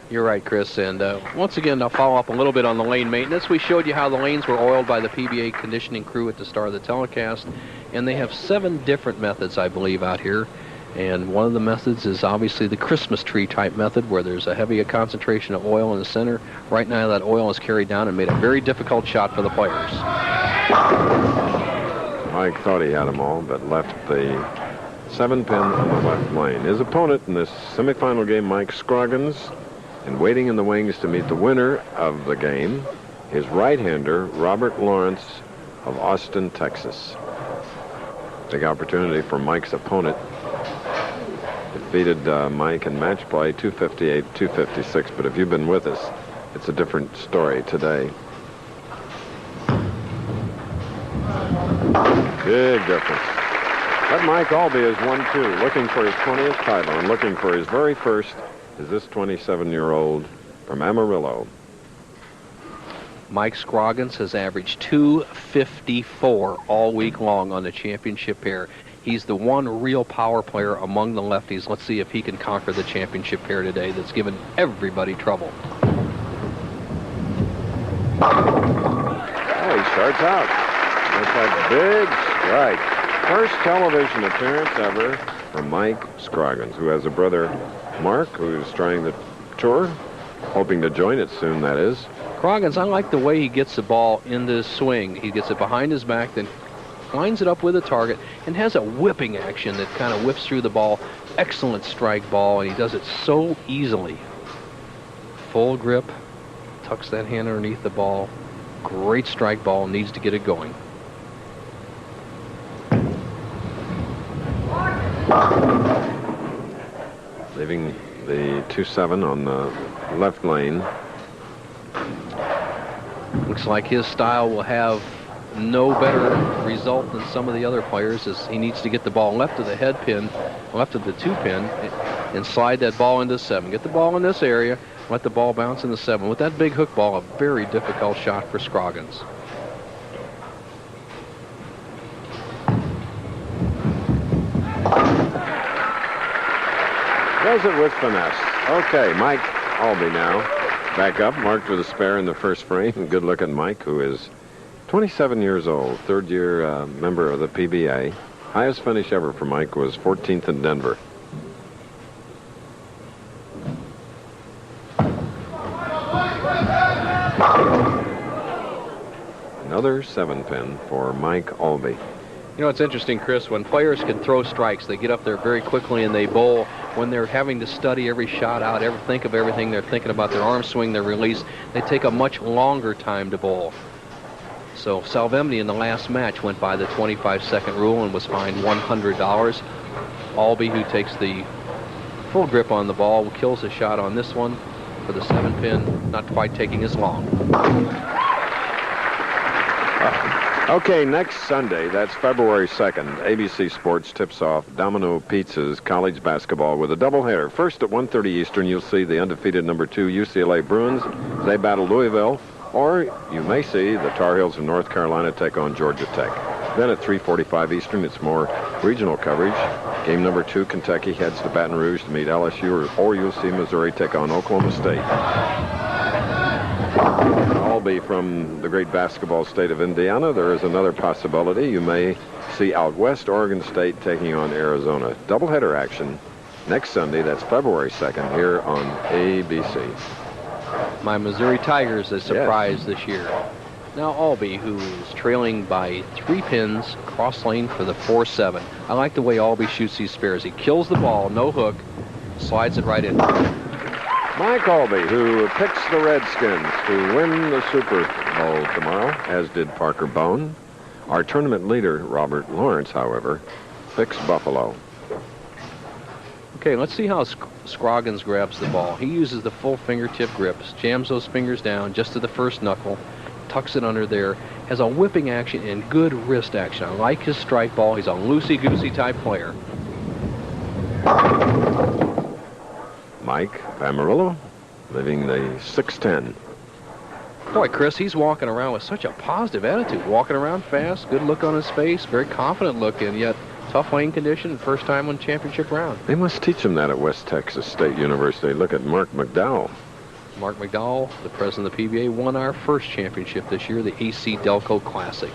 You're right, Chris. And once again, I'll follow up a little bit on the lane maintenance. We showed you how the lanes were oiled by the PBA conditioning crew at the start of the telecast. And they have 7 different methods, I believe, out here. And one of the methods is obviously the Christmas tree type method, where there's a heavy concentration of oil in the center. Right now that oil is carried down and made a very difficult shot for the players. Mike thought he had them all, but left the 7-pin on the left lane. His opponent in this semifinal game, Mike Scroggins, and waiting in the wings to meet the winner of the game, his right-hander, Robert Lawrence of Austin, Texas. Big opportunity for Mike's opponent. Defeated Mike in match play, 258-256. But if you've been with us, it's a different story today. Big difference. But Mike Aulby is 1-2, looking for his 20th title and looking for his very first is this 27-year-old from Amarillo. Mike Scroggins has averaged 254 all week long on the championship pair. He's the one real power player among the lefties. Let's see if he can conquer the championship pair today that's given everybody trouble. Oh, he starts out. That's a big strike. First television appearance ever from Mike Scroggins, who has a brother, Mark, who's trying the tour, hoping to join it soon, that is. Scroggins, I like the way he gets the ball in the swing. He gets it behind his back, then lines it up with a target, and has a whipping action that kind of whips through the ball. Excellent strike ball, and he does it so easily. Full grip, tucks that hand underneath the ball. Great strike ball, needs to get it going. Leaving the 2-7 on the left lane. Looks like his style will have no better result than some of the other players, as he needs to get the ball left of the head pin, left of the 2-pin, and slide that ball into 7. Get the ball in this area, let the ball bounce in the 7. With that big hook ball, a very difficult shot for Scroggins. Does it with finesse. Okay, Mike Aulby now. Back up, marked with a spare in the first frame. Good look at Mike, who is 27 years old, third-year member of the PBA. Highest finish ever for Mike was 14th in Denver. Another 7-pin for Mike Aulby. You know, it's interesting, Chris, when players can throw strikes, they get up there very quickly and they bowl. When they're having to study every shot out, think of everything, they're thinking about their arm swing, their release, they take a much longer time to bowl. So Salvemini in the last match went by the 25-second rule and was fined $100. Alby, who takes the full grip on the ball, kills a shot on this one for the 7-pin, not quite taking as long. Okay, next Sunday, that's February 2nd, ABC Sports tips off Domino Pizza's college basketball with a doubleheader. First at 1:30 Eastern, you'll see the undefeated number 2 UCLA Bruins. They battle Louisville. Or you may see the Tar Heels of North Carolina take on Georgia Tech. Then at 3:45 Eastern, it's more regional coverage. Game number 2, Kentucky heads to Baton Rouge to meet LSU, or you'll see Missouri take on Oklahoma State. All Aulby from the great basketball state of Indiana, there is another possibility. You may see out west Oregon State taking on Arizona. Doubleheader action next Sunday. That's February 2nd here on ABC. My Missouri Tigers a surprise this year. Now Aulby, who is trailing by 3 pins, cross lane for the 4-7. I like the way Aulby shoots these spares. He kills the ball, no hook, slides it right in. Mike Aulby, who picks the Redskins to win the Super Bowl tomorrow, as did Parker Bohn. Our tournament leader, Robert Lawrence, however, picks Buffalo. Okay, let's see how Scroggins grabs the ball. He uses the full fingertip grips, jams those fingers down just to the first knuckle, tucks it under there, has a whipping action and good wrist action. I like his strike ball. He's a loosey-goosey type player. Mike Pamarillo, living the 6'10". Boy, Chris, he's walking around with such a positive attitude. Walking around fast, good look on his face, very confident looking, yet tough lane condition, first time on championship round. They must teach him that at West Texas State University. Look at Mark McDowell. Mark McDowell, the president of the PBA, won our first championship this year, the AC Delco Classic.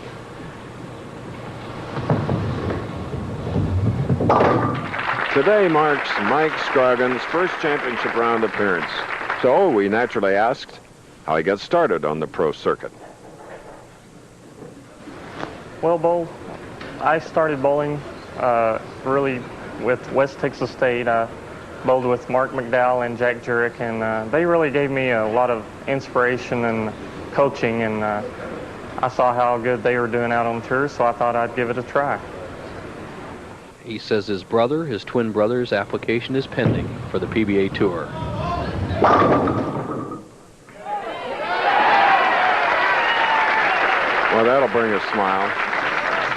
Today marks Mike Scroggins' first championship round appearance. So we naturally asked how he got started on the pro circuit. Well, Bo, I started bowling really with West Texas State. Bowled with Mark McDowell and Jack Jurek, and they really gave me a lot of inspiration and coaching, and I saw how good they were doing out on tour, so I thought I'd give it a try. He says his twin brother's application is pending for the PBA Tour. Well, that'll bring a smile.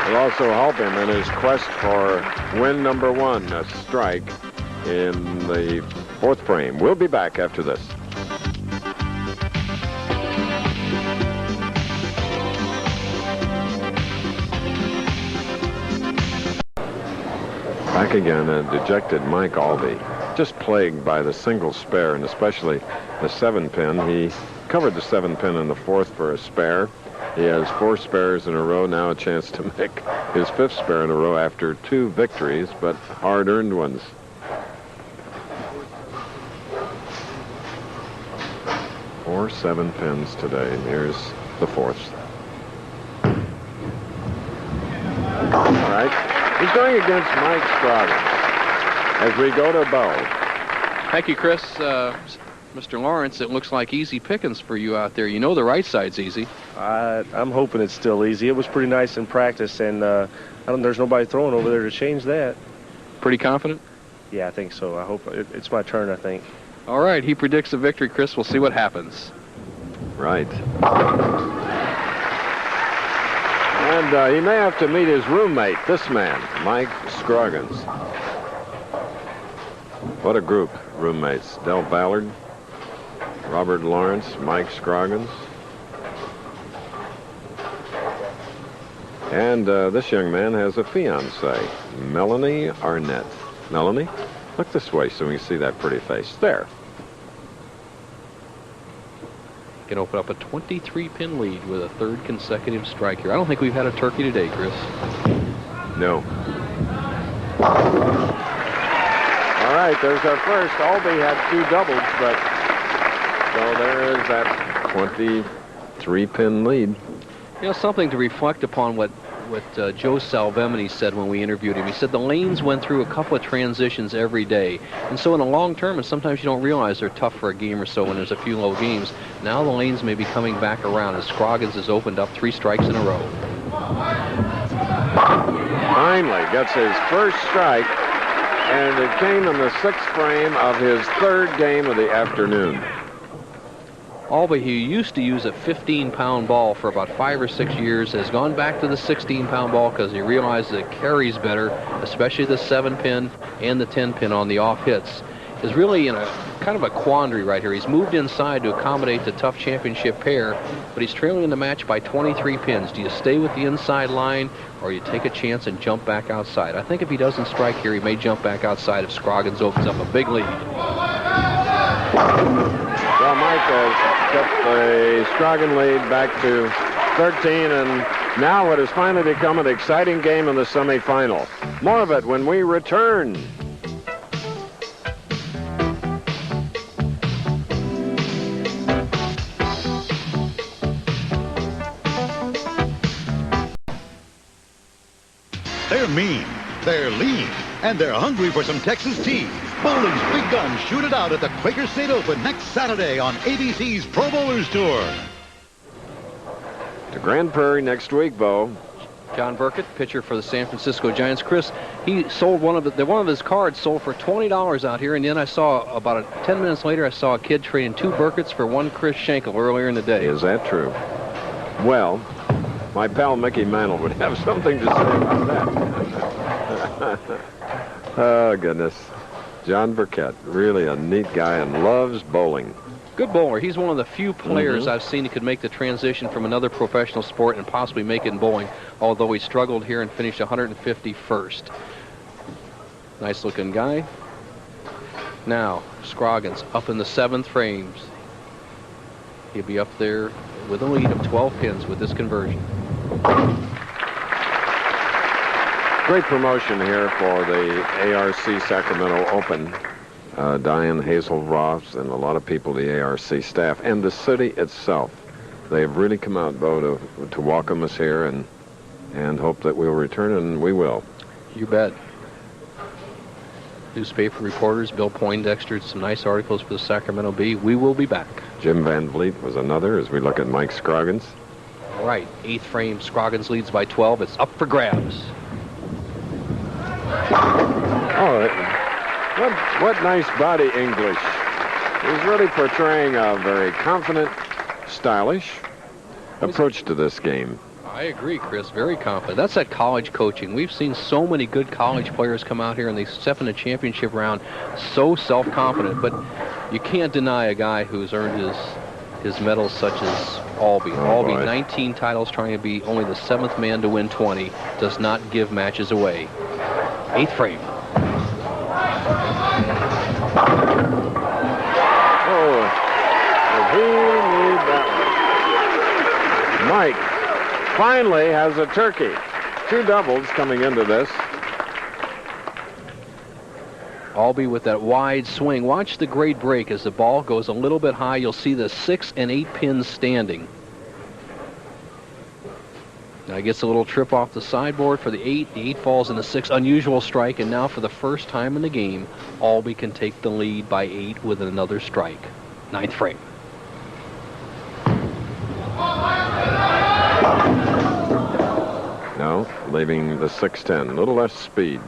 It'll also help him in his quest for win number 1, a strike in the 4th frame. We'll be back after this. Back again, a dejected Mike Aulby, just plagued by the single spare, and especially the 7-pin. He covered the 7-pin in the 4th for a spare. He has 4 spares in a row, now a chance to make his 5th spare in a row after 2 victories, but hard-earned ones. Four 7-pins today, and here's the 4th. All right. He's going against Mike Scroggins as we go to Bo. Thank you, Chris. Mr. Lawrence, it looks like easy pickings for you out there. You know the right side's easy. I'm hoping it's still easy. It was pretty nice in practice, and there's nobody throwing over there to change that. Pretty confident? Yeah, I think so. I hope it's my turn, I think. All right, he predicts a victory, Chris. We'll see what happens. Right. And he may have to meet his roommate, this man, Mike Scroggins. What a group, roommates. Del Ballard, Robert Lawrence, Mike Scroggins. And this young man has a fiancée, Melanie Arnett. Melanie, look this way so we can see that pretty face. There. Can open up a 23-pin lead with a 3rd consecutive strike here. I don't think we've had a turkey today, Chris. No. All right, there's our first. Aulby had 2 doubles, but so there is that 23-pin lead. You know, something to reflect upon what Joe Salvemini said when we interviewed him. He said the lanes went through a couple of transitions every day. And so in the long term, and sometimes you don't realize they're tough for a game or so when there's a few low games, now the lanes may be coming back around as Scroggins has opened up 3 strikes in a row. Finally gets his first strike, and it came in the 6th frame of his 3rd game of the afternoon. Aulby, who used to use a 15-pound ball for about 5 or 6 years, has gone back to the 16-pound ball because he realizes it carries better, especially the 7-pin and the 10-pin on the off hits. Is really in a kind of a quandary right here. He's moved inside to accommodate the tough championship pair, but he's trailing in the match by 23 pins. Do you stay with the inside line, or you take a chance and jump back outside? I think if he doesn't strike here, he may jump back outside if Scroggins opens up a big lead. Well, Mike has kept the Scroggin lead back to 13, and now what has finally become an exciting game in the semifinal. More of it when we return. They're mean, they're lean, and they're hungry for some Texas tea. Bowling's big guns shoot it out at the Quaker State Open next Saturday on ABC's Pro Bowlers Tour. To Grand Prairie next week, Bo. John Burkett, pitcher for the San Francisco Giants. Chris, he sold one of his cards sold for $20 out here, and then I saw about 10 minutes later, I saw a kid trading 2 Burketts for 1 Chris Schenkel earlier in the day. Is that true? Well, my pal Mickey Mantle would have something to say about that. Oh, goodness. John Burkett, really a neat guy and loves bowling. Good bowler. He's one of the few players I've seen who could make the transition from another professional sport and possibly make it in bowling, although he struggled here and finished 151st. Nice looking guy. Now, Scroggins up in the 7th frames. He'll be up there with a lead of 12 pins with this conversion. Great promotion here for the ARC Sacramento Open. Diane Hazel-Ross and a lot of people, the ARC staff, and the city itself. They've really come out, Bo, to welcome us here and hope that we'll return, and we will. You bet. Newspaper reporters, Bill Poindexter, some nice articles for the Sacramento Bee. We will be back. Jim Van Vliet was another as we look at Mike Scroggins. All right, 8th frame, Scroggins leads by 12. It's up for grabs. Oh, what nice body English. He's really portraying a very confident, stylish approach to this game. I agree, Chris. Very confident. That's that college coaching. We've seen so many good college players come out here and they step in the championship round so self-confident, but you can't deny a guy who's earned his medals such as Aulby. Aulby, 19 titles, trying to be only the 7th man to win 20, does not give matches away. 8th frame. Oh, he need that one. Mike finally has a turkey. 2 doubles coming into this. Aulby with that wide swing. Watch the great break as the ball goes a little bit high. You'll see the 6 and 8 pins standing. Now gets a little trip off the sideboard for the 8. The 8 falls in the 6. Unusual strike, and now for the first time in the game, Aulby can take the lead by 8 with another strike. 9th frame. No, leaving the 6-10. A little less speed.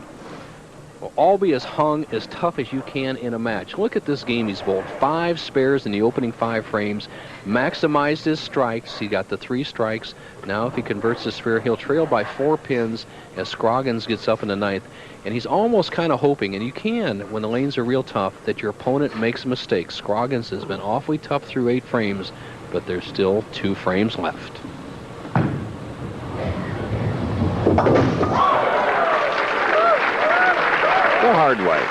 Well, Aulby has hung as tough as you can in a match. Look at this game he's bowled. 5 spares in the opening 5 frames. Maximized his strikes. He got the 3 strikes. Now if he converts the spare, he'll trail by 4 pins as Scroggins gets up in the 9th. And he's almost kind of hoping, and you can, when the lanes are real tough, that your opponent makes a mistake. Scroggins has been awfully tough through 8 frames, but there's still 2 frames left. The hard way.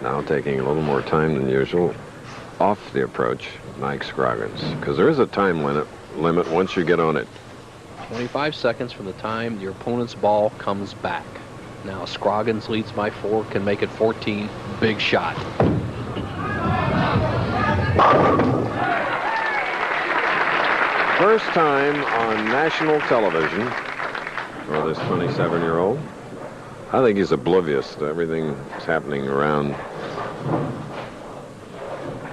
Now taking a little more time than usual off the approach, Mike Scroggins, because there is a time limit once you get on it. 25 seconds from the time your opponent's ball comes back. Now Scroggins leads by 4, can make it 14. Big shot. First time on national television for this 27-year-old. I think he's oblivious to everything that's happening around.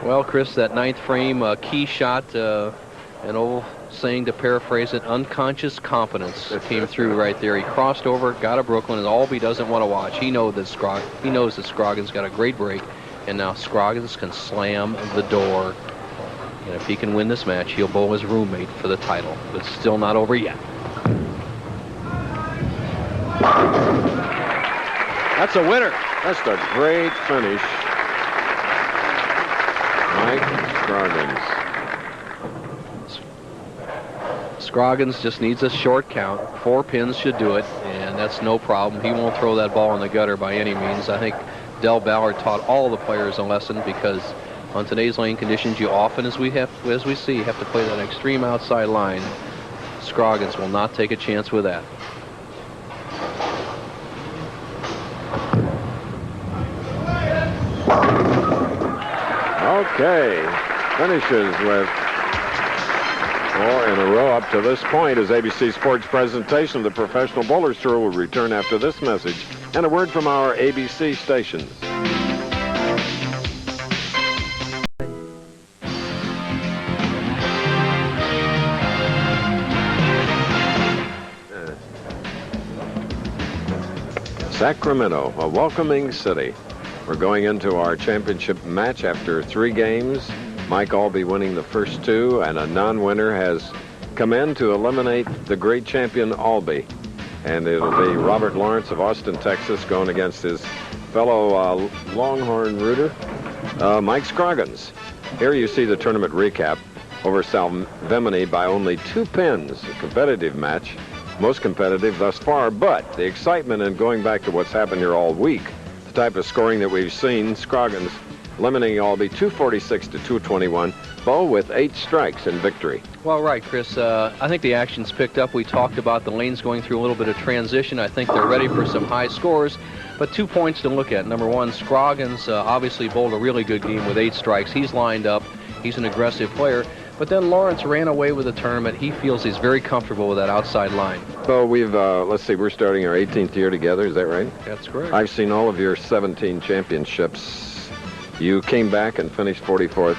Well, Chris, that 9th frame key shot, an old saying to paraphrase it, unconscious confidence came through right there. He crossed over, got a Brooklyn, and Aulby doesn't want to watch. He knows that Scroggins got a great break, and now Scroggins can slam the door. And if he can win this match, he'll bowl his roommate for the title. But it's still not over yet. That's a winner. That's a great finish. Mike Scroggins. Scroggins just needs a short count. 4 pins should do it, and that's no problem. He won't throw that ball in the gutter by any means. I think Del Ballard taught all the players a lesson, because on today's lane conditions, you often, as we see, have to play that extreme outside line. Scroggins will not take a chance with that. Okay, finishes with 4 in a row up to this point as ABC Sports presentation of the Professional Bowlers Tour will return after this message and a word from our ABC stations. Sacramento, a welcoming city. We're going into our championship match after 3 games. Mike Aulby winning the first 2, and a non-winner has come in to eliminate the great champion Alby. And it'll be Robert Lawrence of Austin, Texas, going against his fellow Longhorn rooter, Mike Scroggins. Here you see the tournament recap over Salvemini by only 2 pins. A competitive match, most competitive thus far, but the excitement in going back to what's happened here all week, the type of scoring that we've seen, Scroggins eliminating Alby 246 to 221, Bo with 8 strikes in victory. Well, right, Chris. I think the action's picked up. We talked about the lanes going through a little bit of transition. I think they're ready for some high scores. But 2 points to look at. Number 1, Scroggins obviously bowled a really good game with 8 strikes. He's lined up. He's an aggressive player. But then Lawrence ran away with the tournament. He feels he's very comfortable with that outside line. So we've, let's see, we're starting our 18th year together. Is that right? That's correct. I've seen all of your 17 championships. You came back and finished 44th.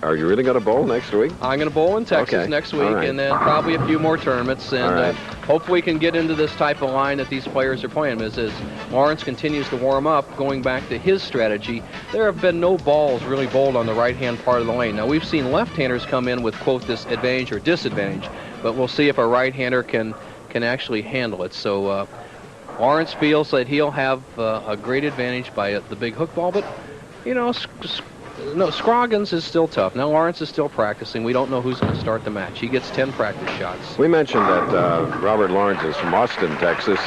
Are you really going to bowl next week? I'm going to bowl in Texas next week, and then probably a few more tournaments. And hopefully we can get into this type of line that these players are playing. As Lawrence continues to warm up, going back to his strategy, there have been no balls really bowled on the right-hand part of the lane. Now, we've seen left-handers come in with, quote, this advantage or disadvantage, but we'll see if a right-hander can actually handle it. So Lawrence feels that he'll have a great advantage by the big hook ball, but, you know, no, Scroggins is still tough. Now Lawrence is still practicing. We don't know who's going to start the match. He gets 10 practice shots. We mentioned that Robert Lawrence is from Austin, Texas.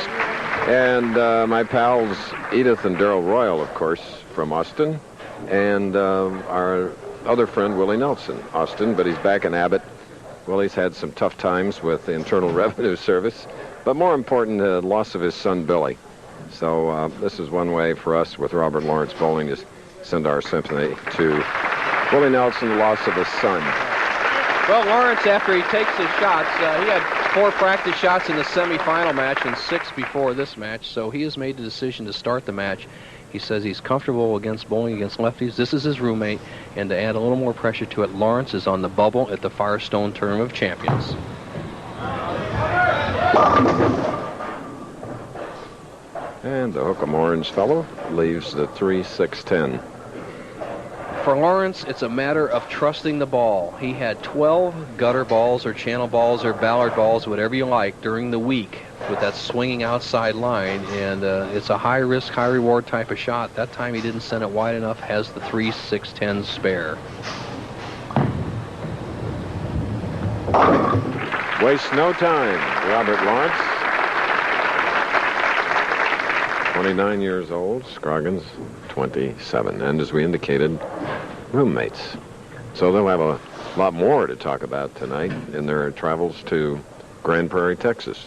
And my pals Edith and Darrell Royal, of course, from Austin. And our other friend, Willie Nelson, Austin, but he's back in Abbott. Willie's had some tough times with the Internal Revenue Service. But more important, the loss of his son, Billy. So this is one way for us with Robert Lawrence bowling is send our sympathy to Willie Nelson, the loss of his son. Well, Lawrence, after he takes his shots, he had 4 practice shots in the semifinal match and 6 before this match, so he has made the decision to start the match. He says he's comfortable against bowling against lefties. This is his roommate, and to add a little more pressure to it, Lawrence is on the bubble at the Firestone Tournament of Champions. And the Hook'em Orange fellow leaves the 3-6-10. For Lawrence, it's a matter of trusting the ball. He had 12 gutter balls or channel balls or ballard balls, whatever you like, during the week with that swinging outside line, and it's a high-risk, high-reward type of shot. That time he didn't send it wide enough, has the 3-6-10 spare. Wastes no time, Robert Lawrence. 29 years old, Scroggins 27, and as we indicated, roommates. So they'll have a lot more to talk about tonight in their travels to Grand Prairie, Texas.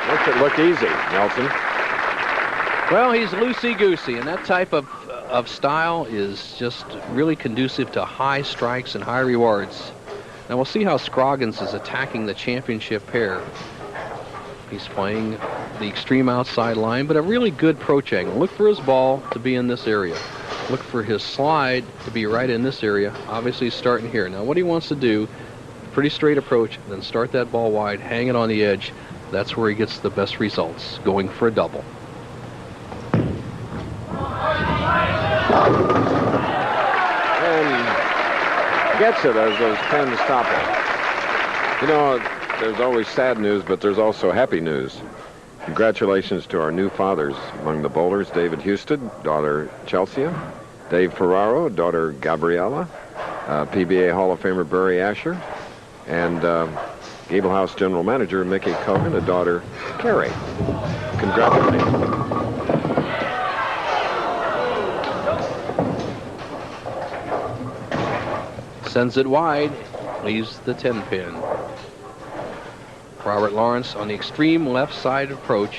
Makes it look easy, Nelson. Well, he's loosey-goosey, and that type of style is just really conducive to high strikes and high rewards. Now we'll see how Scroggins is attacking the championship pair. He's playing the extreme outside line, but a really good approach angle. Look for his ball to be in this area. Look for his slide to be right in this area. Obviously he's starting here. Now what he wants to do, pretty straight approach, then start that ball wide, hang it on the edge. That's where he gets the best results, going for a double. And gets it as those pins topple. You know, there's always sad news, but there's also happy news. Congratulations to our new fathers among the bowlers, David Houston, daughter Chelsea, Dave Ferraro, daughter Gabriella, PBA Hall of Famer Barry Asher, and Gable House General Manager Mickey Cogan, a daughter Carrie. Congratulations. Sends it wide, leaves the 10-pin. Robert Lawrence on the extreme left side approach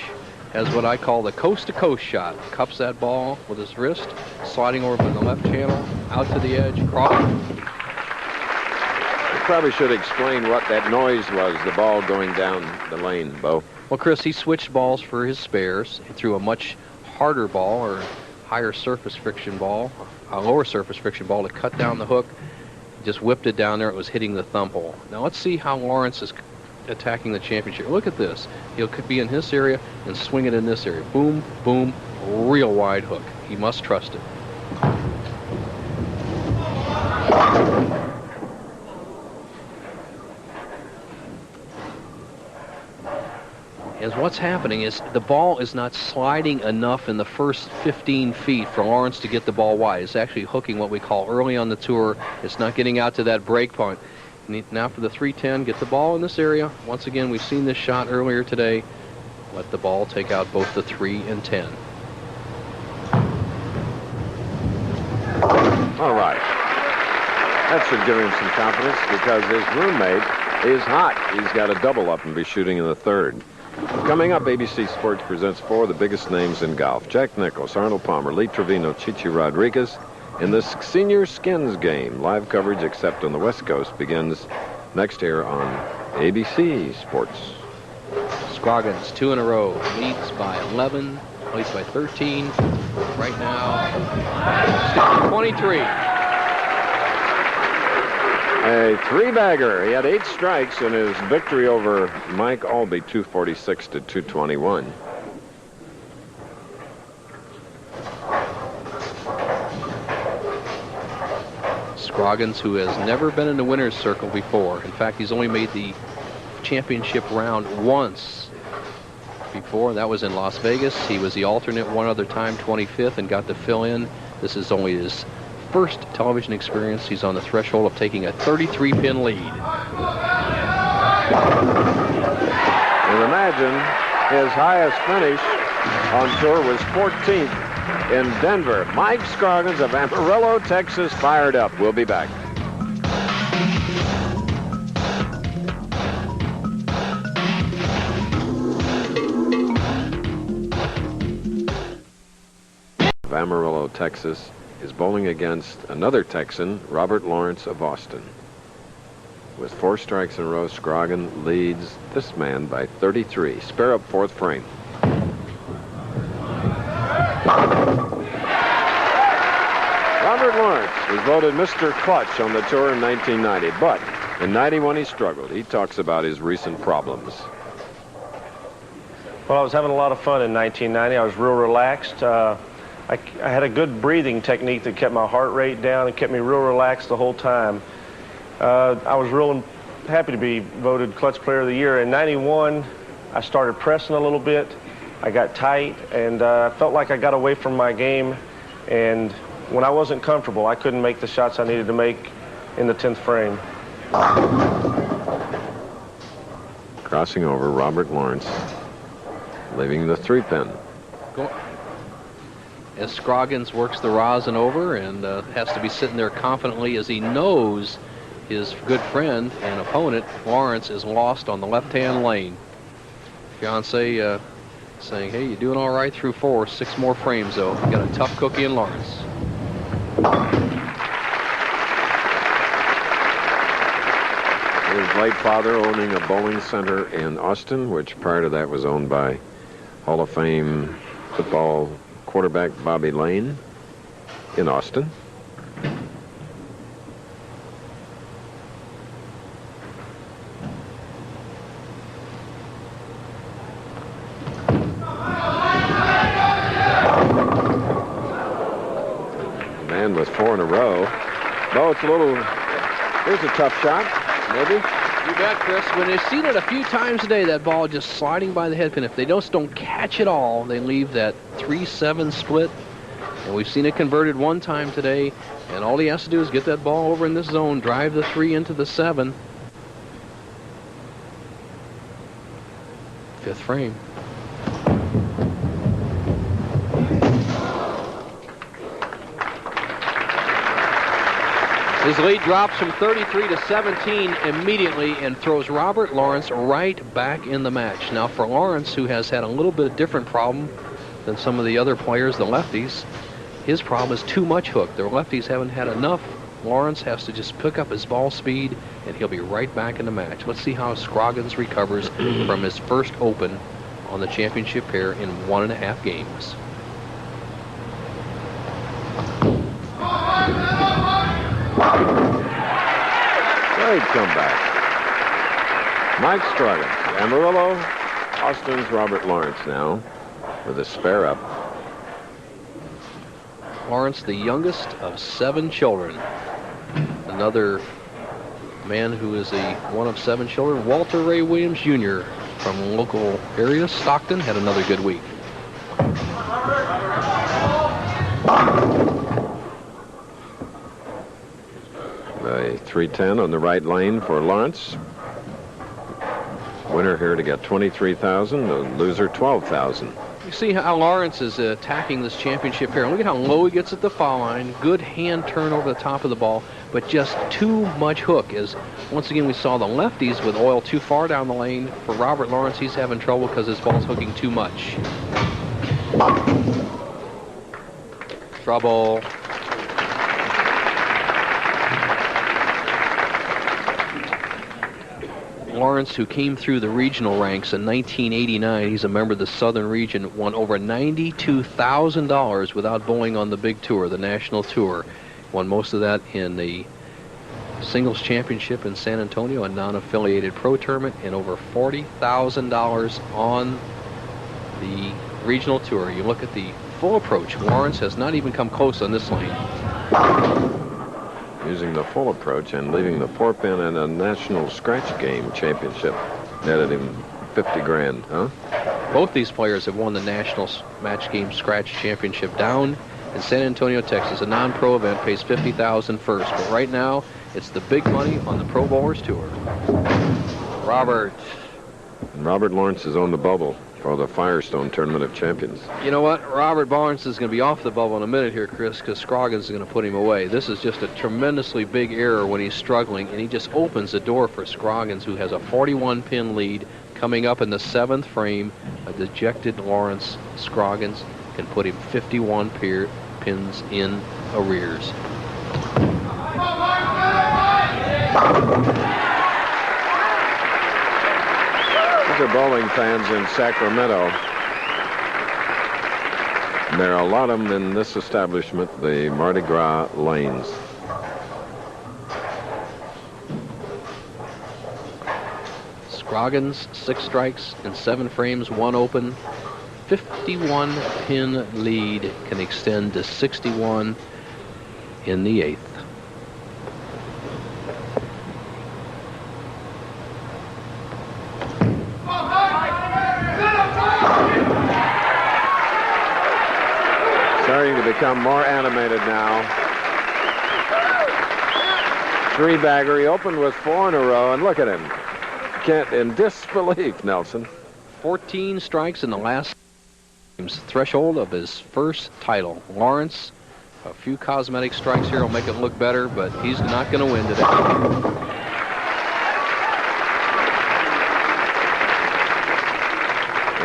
has what I call the coast-to-coast shot. Cups that ball with his wrist, sliding over from the left channel, out to the edge, cross. I probably should explain what that noise was, the ball going down the lane, Bo. Well, Chris, he switched balls for his spares. He threw a much harder ball, or higher surface friction ball, a lower surface friction ball to cut down the hook. He just whipped it down there. It was hitting the thumb hole. Now let's see how Lawrence is attacking the championship. Look at this. He'll be in this area and swing it in this area. Boom, boom, real wide hook. He must trust it. As what's happening is the ball is not sliding enough in the first 15 feet for Lawrence to get the ball wide. It's actually hooking what we call early on the tour. It's not getting out to that break point. Now for the 310, get the ball in this area. Once again, we've seen this shot earlier today. Let the ball take out both the 3 and 10. All right. That should give him some confidence because his roommate is hot. He's got a double up and be shooting in the 3rd. Coming up, ABC Sports presents 4 of the biggest names in golf. Jack Nicklaus, Arnold Palmer, Lee Trevino, Chichi Rodriguez. In the senior skins game, live coverage except on the West Coast begins next here on ABC Sports. Scroggins, 2 in a row, leads by 11, leads by 13. Right now, 23. A 3-bagger. He had 8 strikes in his victory over Mike Aulby, 246 to 221. Scroggins, who has never been in the winner's circle before. In fact, he's only made the championship round once before. That was in Las Vegas. He was the alternate one other time, 25th, and got to fill in. This is only his first television experience. He's on the threshold of taking a 33-pin lead. And imagine his highest finish on tour was 14th in Denver. Mike Scroggins of Amarillo, Texas, fired up. We'll be back. Of Amarillo, Texas, is bowling against another Texan, Robert Lawrence of Austin. With 4 strikes in a row, Scroggin leads this man by 33. Spare up 4th frame. Robert Lawrence was voted Mr. Clutch on the tour in 1990, but in 91 he struggled. He talks about his recent problems. Well, I was having a lot of fun in 1990. I was real relaxed. I had a good breathing technique that kept my heart rate down and kept me real relaxed the whole time. I was real happy to be voted Clutch Player of the Year. In 91, I started pressing a little bit. I got tight, and felt like I got away from my game. And when I wasn't comfortable, I couldn't make the shots I needed to make in the 10th frame. Crossing over, Robert Lawrence, leaving the 3-pin. As Scroggins works the rosin over and has to be sitting there confidently as he knows his good friend and opponent, Lawrence, is lost on the left-hand lane. Fiancé saying, hey, you're doing all right through 4. 6 more frames, though. You got a tough cookie in Lawrence. His late father owning a bowling center in Austin, which prior to that was owned by Hall of Fame football quarterback Bobby Lane in Austin. Man with 4 in a row. Bo, it's a little, here's a tough shot, maybe. You bet, Chris. When they've seen it a few times today, that ball just sliding by the head pin. If they just don't catch it all, they leave that 3-7 split. And we've seen it converted one time today. And all he has to do is get that ball over in this zone, drive the 3 into the 7. Fifth frame. His lead drops from 33 to 17 immediately and throws Robert Lawrence right back in the match. Now for Lawrence, who has had a little bit of different problem than some of the other players, the lefties, his problem is too much hook. The lefties haven't had enough. Lawrence has to just pick up his ball speed and he'll be right back in the match. Let's see how Scroggins recovers from his first Open on the championship pair in 1.5 games. Great comeback. Mike Scroggins. Amarillo, Austin's Robert Lawrence now with a spare up. Lawrence, the youngest of 7 children. Another man who is one of 7 children, Walter Ray Williams Jr. from local area, Stockton, had another good week. A 310 on the right lane for Lawrence. Winner here to get $23,000, the loser $12,000. You see how Lawrence is attacking this championship pair. Look at how low he gets at the foul line. Good hand turn over the top of the ball, but just too much hook. As once again we saw the lefties with oil too far down the lane. For Robert Lawrence, he's having trouble because his ball's hooking too much. Trouble. Lawrence, who came through the regional ranks in 1989, he's a member of the Southern Region, won over $92,000 without bowling on the big tour, the national tour. Won most of that in the singles championship in San Antonio, a non-affiliated pro tournament, and over $40,000 on the regional tour. You look at the full approach. Lawrence has not even come close on this lane. Using the full approach and leaving the 4-pin in a national scratch game championship. Netted him 50 grand, huh? Both these players have won the national match game scratch championship down in San Antonio, Texas. A non-pro event pays $50,000 first, but right now it's the big money on the Pro Bowlers Tour. Robert. And Robert Lawrence is on the bubble for the Firestone Tournament of Champions. You know what? Robert Lawrence is going to be off the bubble in a minute here, Chris, because Scroggins is going to put him away. This is just a tremendously big error when he's struggling, and he just opens the door for Scroggins, who has a 41-pin lead coming up in the 7th frame. A dejected Lawrence. Scroggins can put him 51 pins in arrears. These are bowling fans in Sacramento. There are a lot of them in this establishment, the Mardi Gras Lanes. Scroggins, 6 strikes in 7 frames, 1 open. 51-pin lead can extend to 61 in the 8th. Starting to become more animated now. 3-bagger. He opened with 4 in a row, and look at him. Can't in disbelief, Nelson. 14 strikes in the last threshold of his first title. Lawrence, a few cosmetic strikes here will make it look better, but he's not going to win today.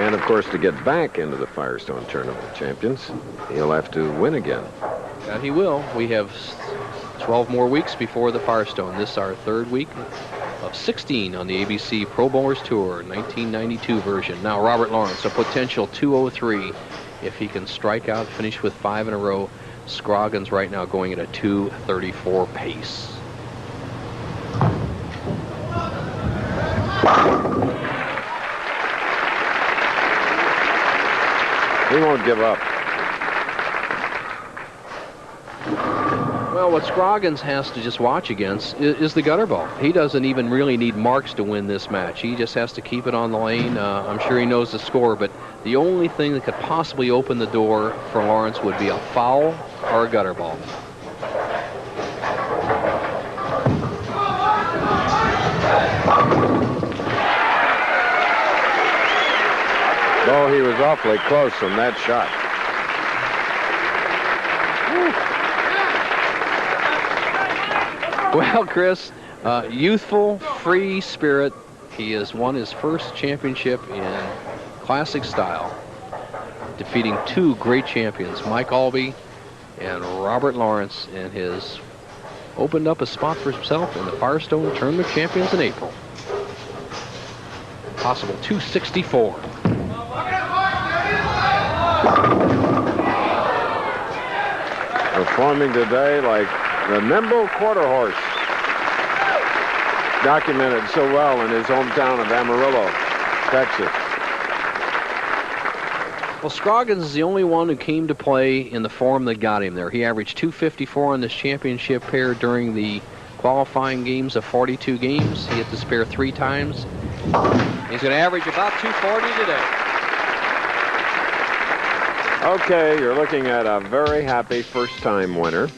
And, of course, to get back into the Firestone Tournament of Champions, he'll have to win again. And he will. We have 12 more weeks before the Firestone. This is our 3rd week of 16 on the ABC Pro Bowlers Tour, 1992 version. Now, Robert Lawrence, a potential 203 if he can strike out, finish with 5 in a row. Scroggins right now going at a 234 pace. He won't give up. Well, Well, what Scroggins has to just watch against is the gutter ball. He doesn't even really need marks to win this match. He just has to keep it on the lane. I'm sure he knows the score, but the only thing that could possibly open the door for Lawrence would be a foul or a gutter ball. Oh, he was awfully close on that shot. Well, Chris, youthful, free spirit. He has won his first championship in classic style, defeating two great champions, Mike Aulby and Robert Lawrence, and has opened up a spot for himself in the Firestone Tournament Champions in April. Possible 264. Performing today like the nimble quarter horse, documented so well in his hometown of Amarillo, Texas. Well, Scroggins is the only one who came to play in the form that got him there. He averaged 254 on this championship pair during the qualifying games of 42 games. He hit the spare 3 times. He's going to average about 240 today. Okay, you're looking at a very happy first-time winner.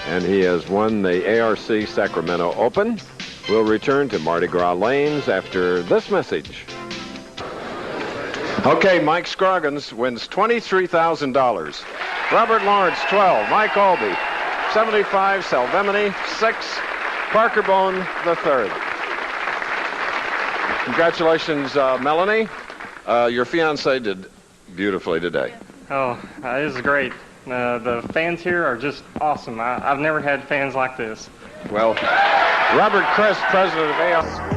And he has won the ARC Sacramento Open. We'll return to Mardi Gras Lanes after this message. Okay, Mike Scroggins wins $23,000. Robert Lawrence, 12. Mike Aulby, 75. Salvemini, 6. Parker Bohn III. Congratulations, Melanie. Your fiance did beautifully today. Oh, this is great. The fans here are just awesome. I've never had fans like this. Well, Robert Crest, president of ARC.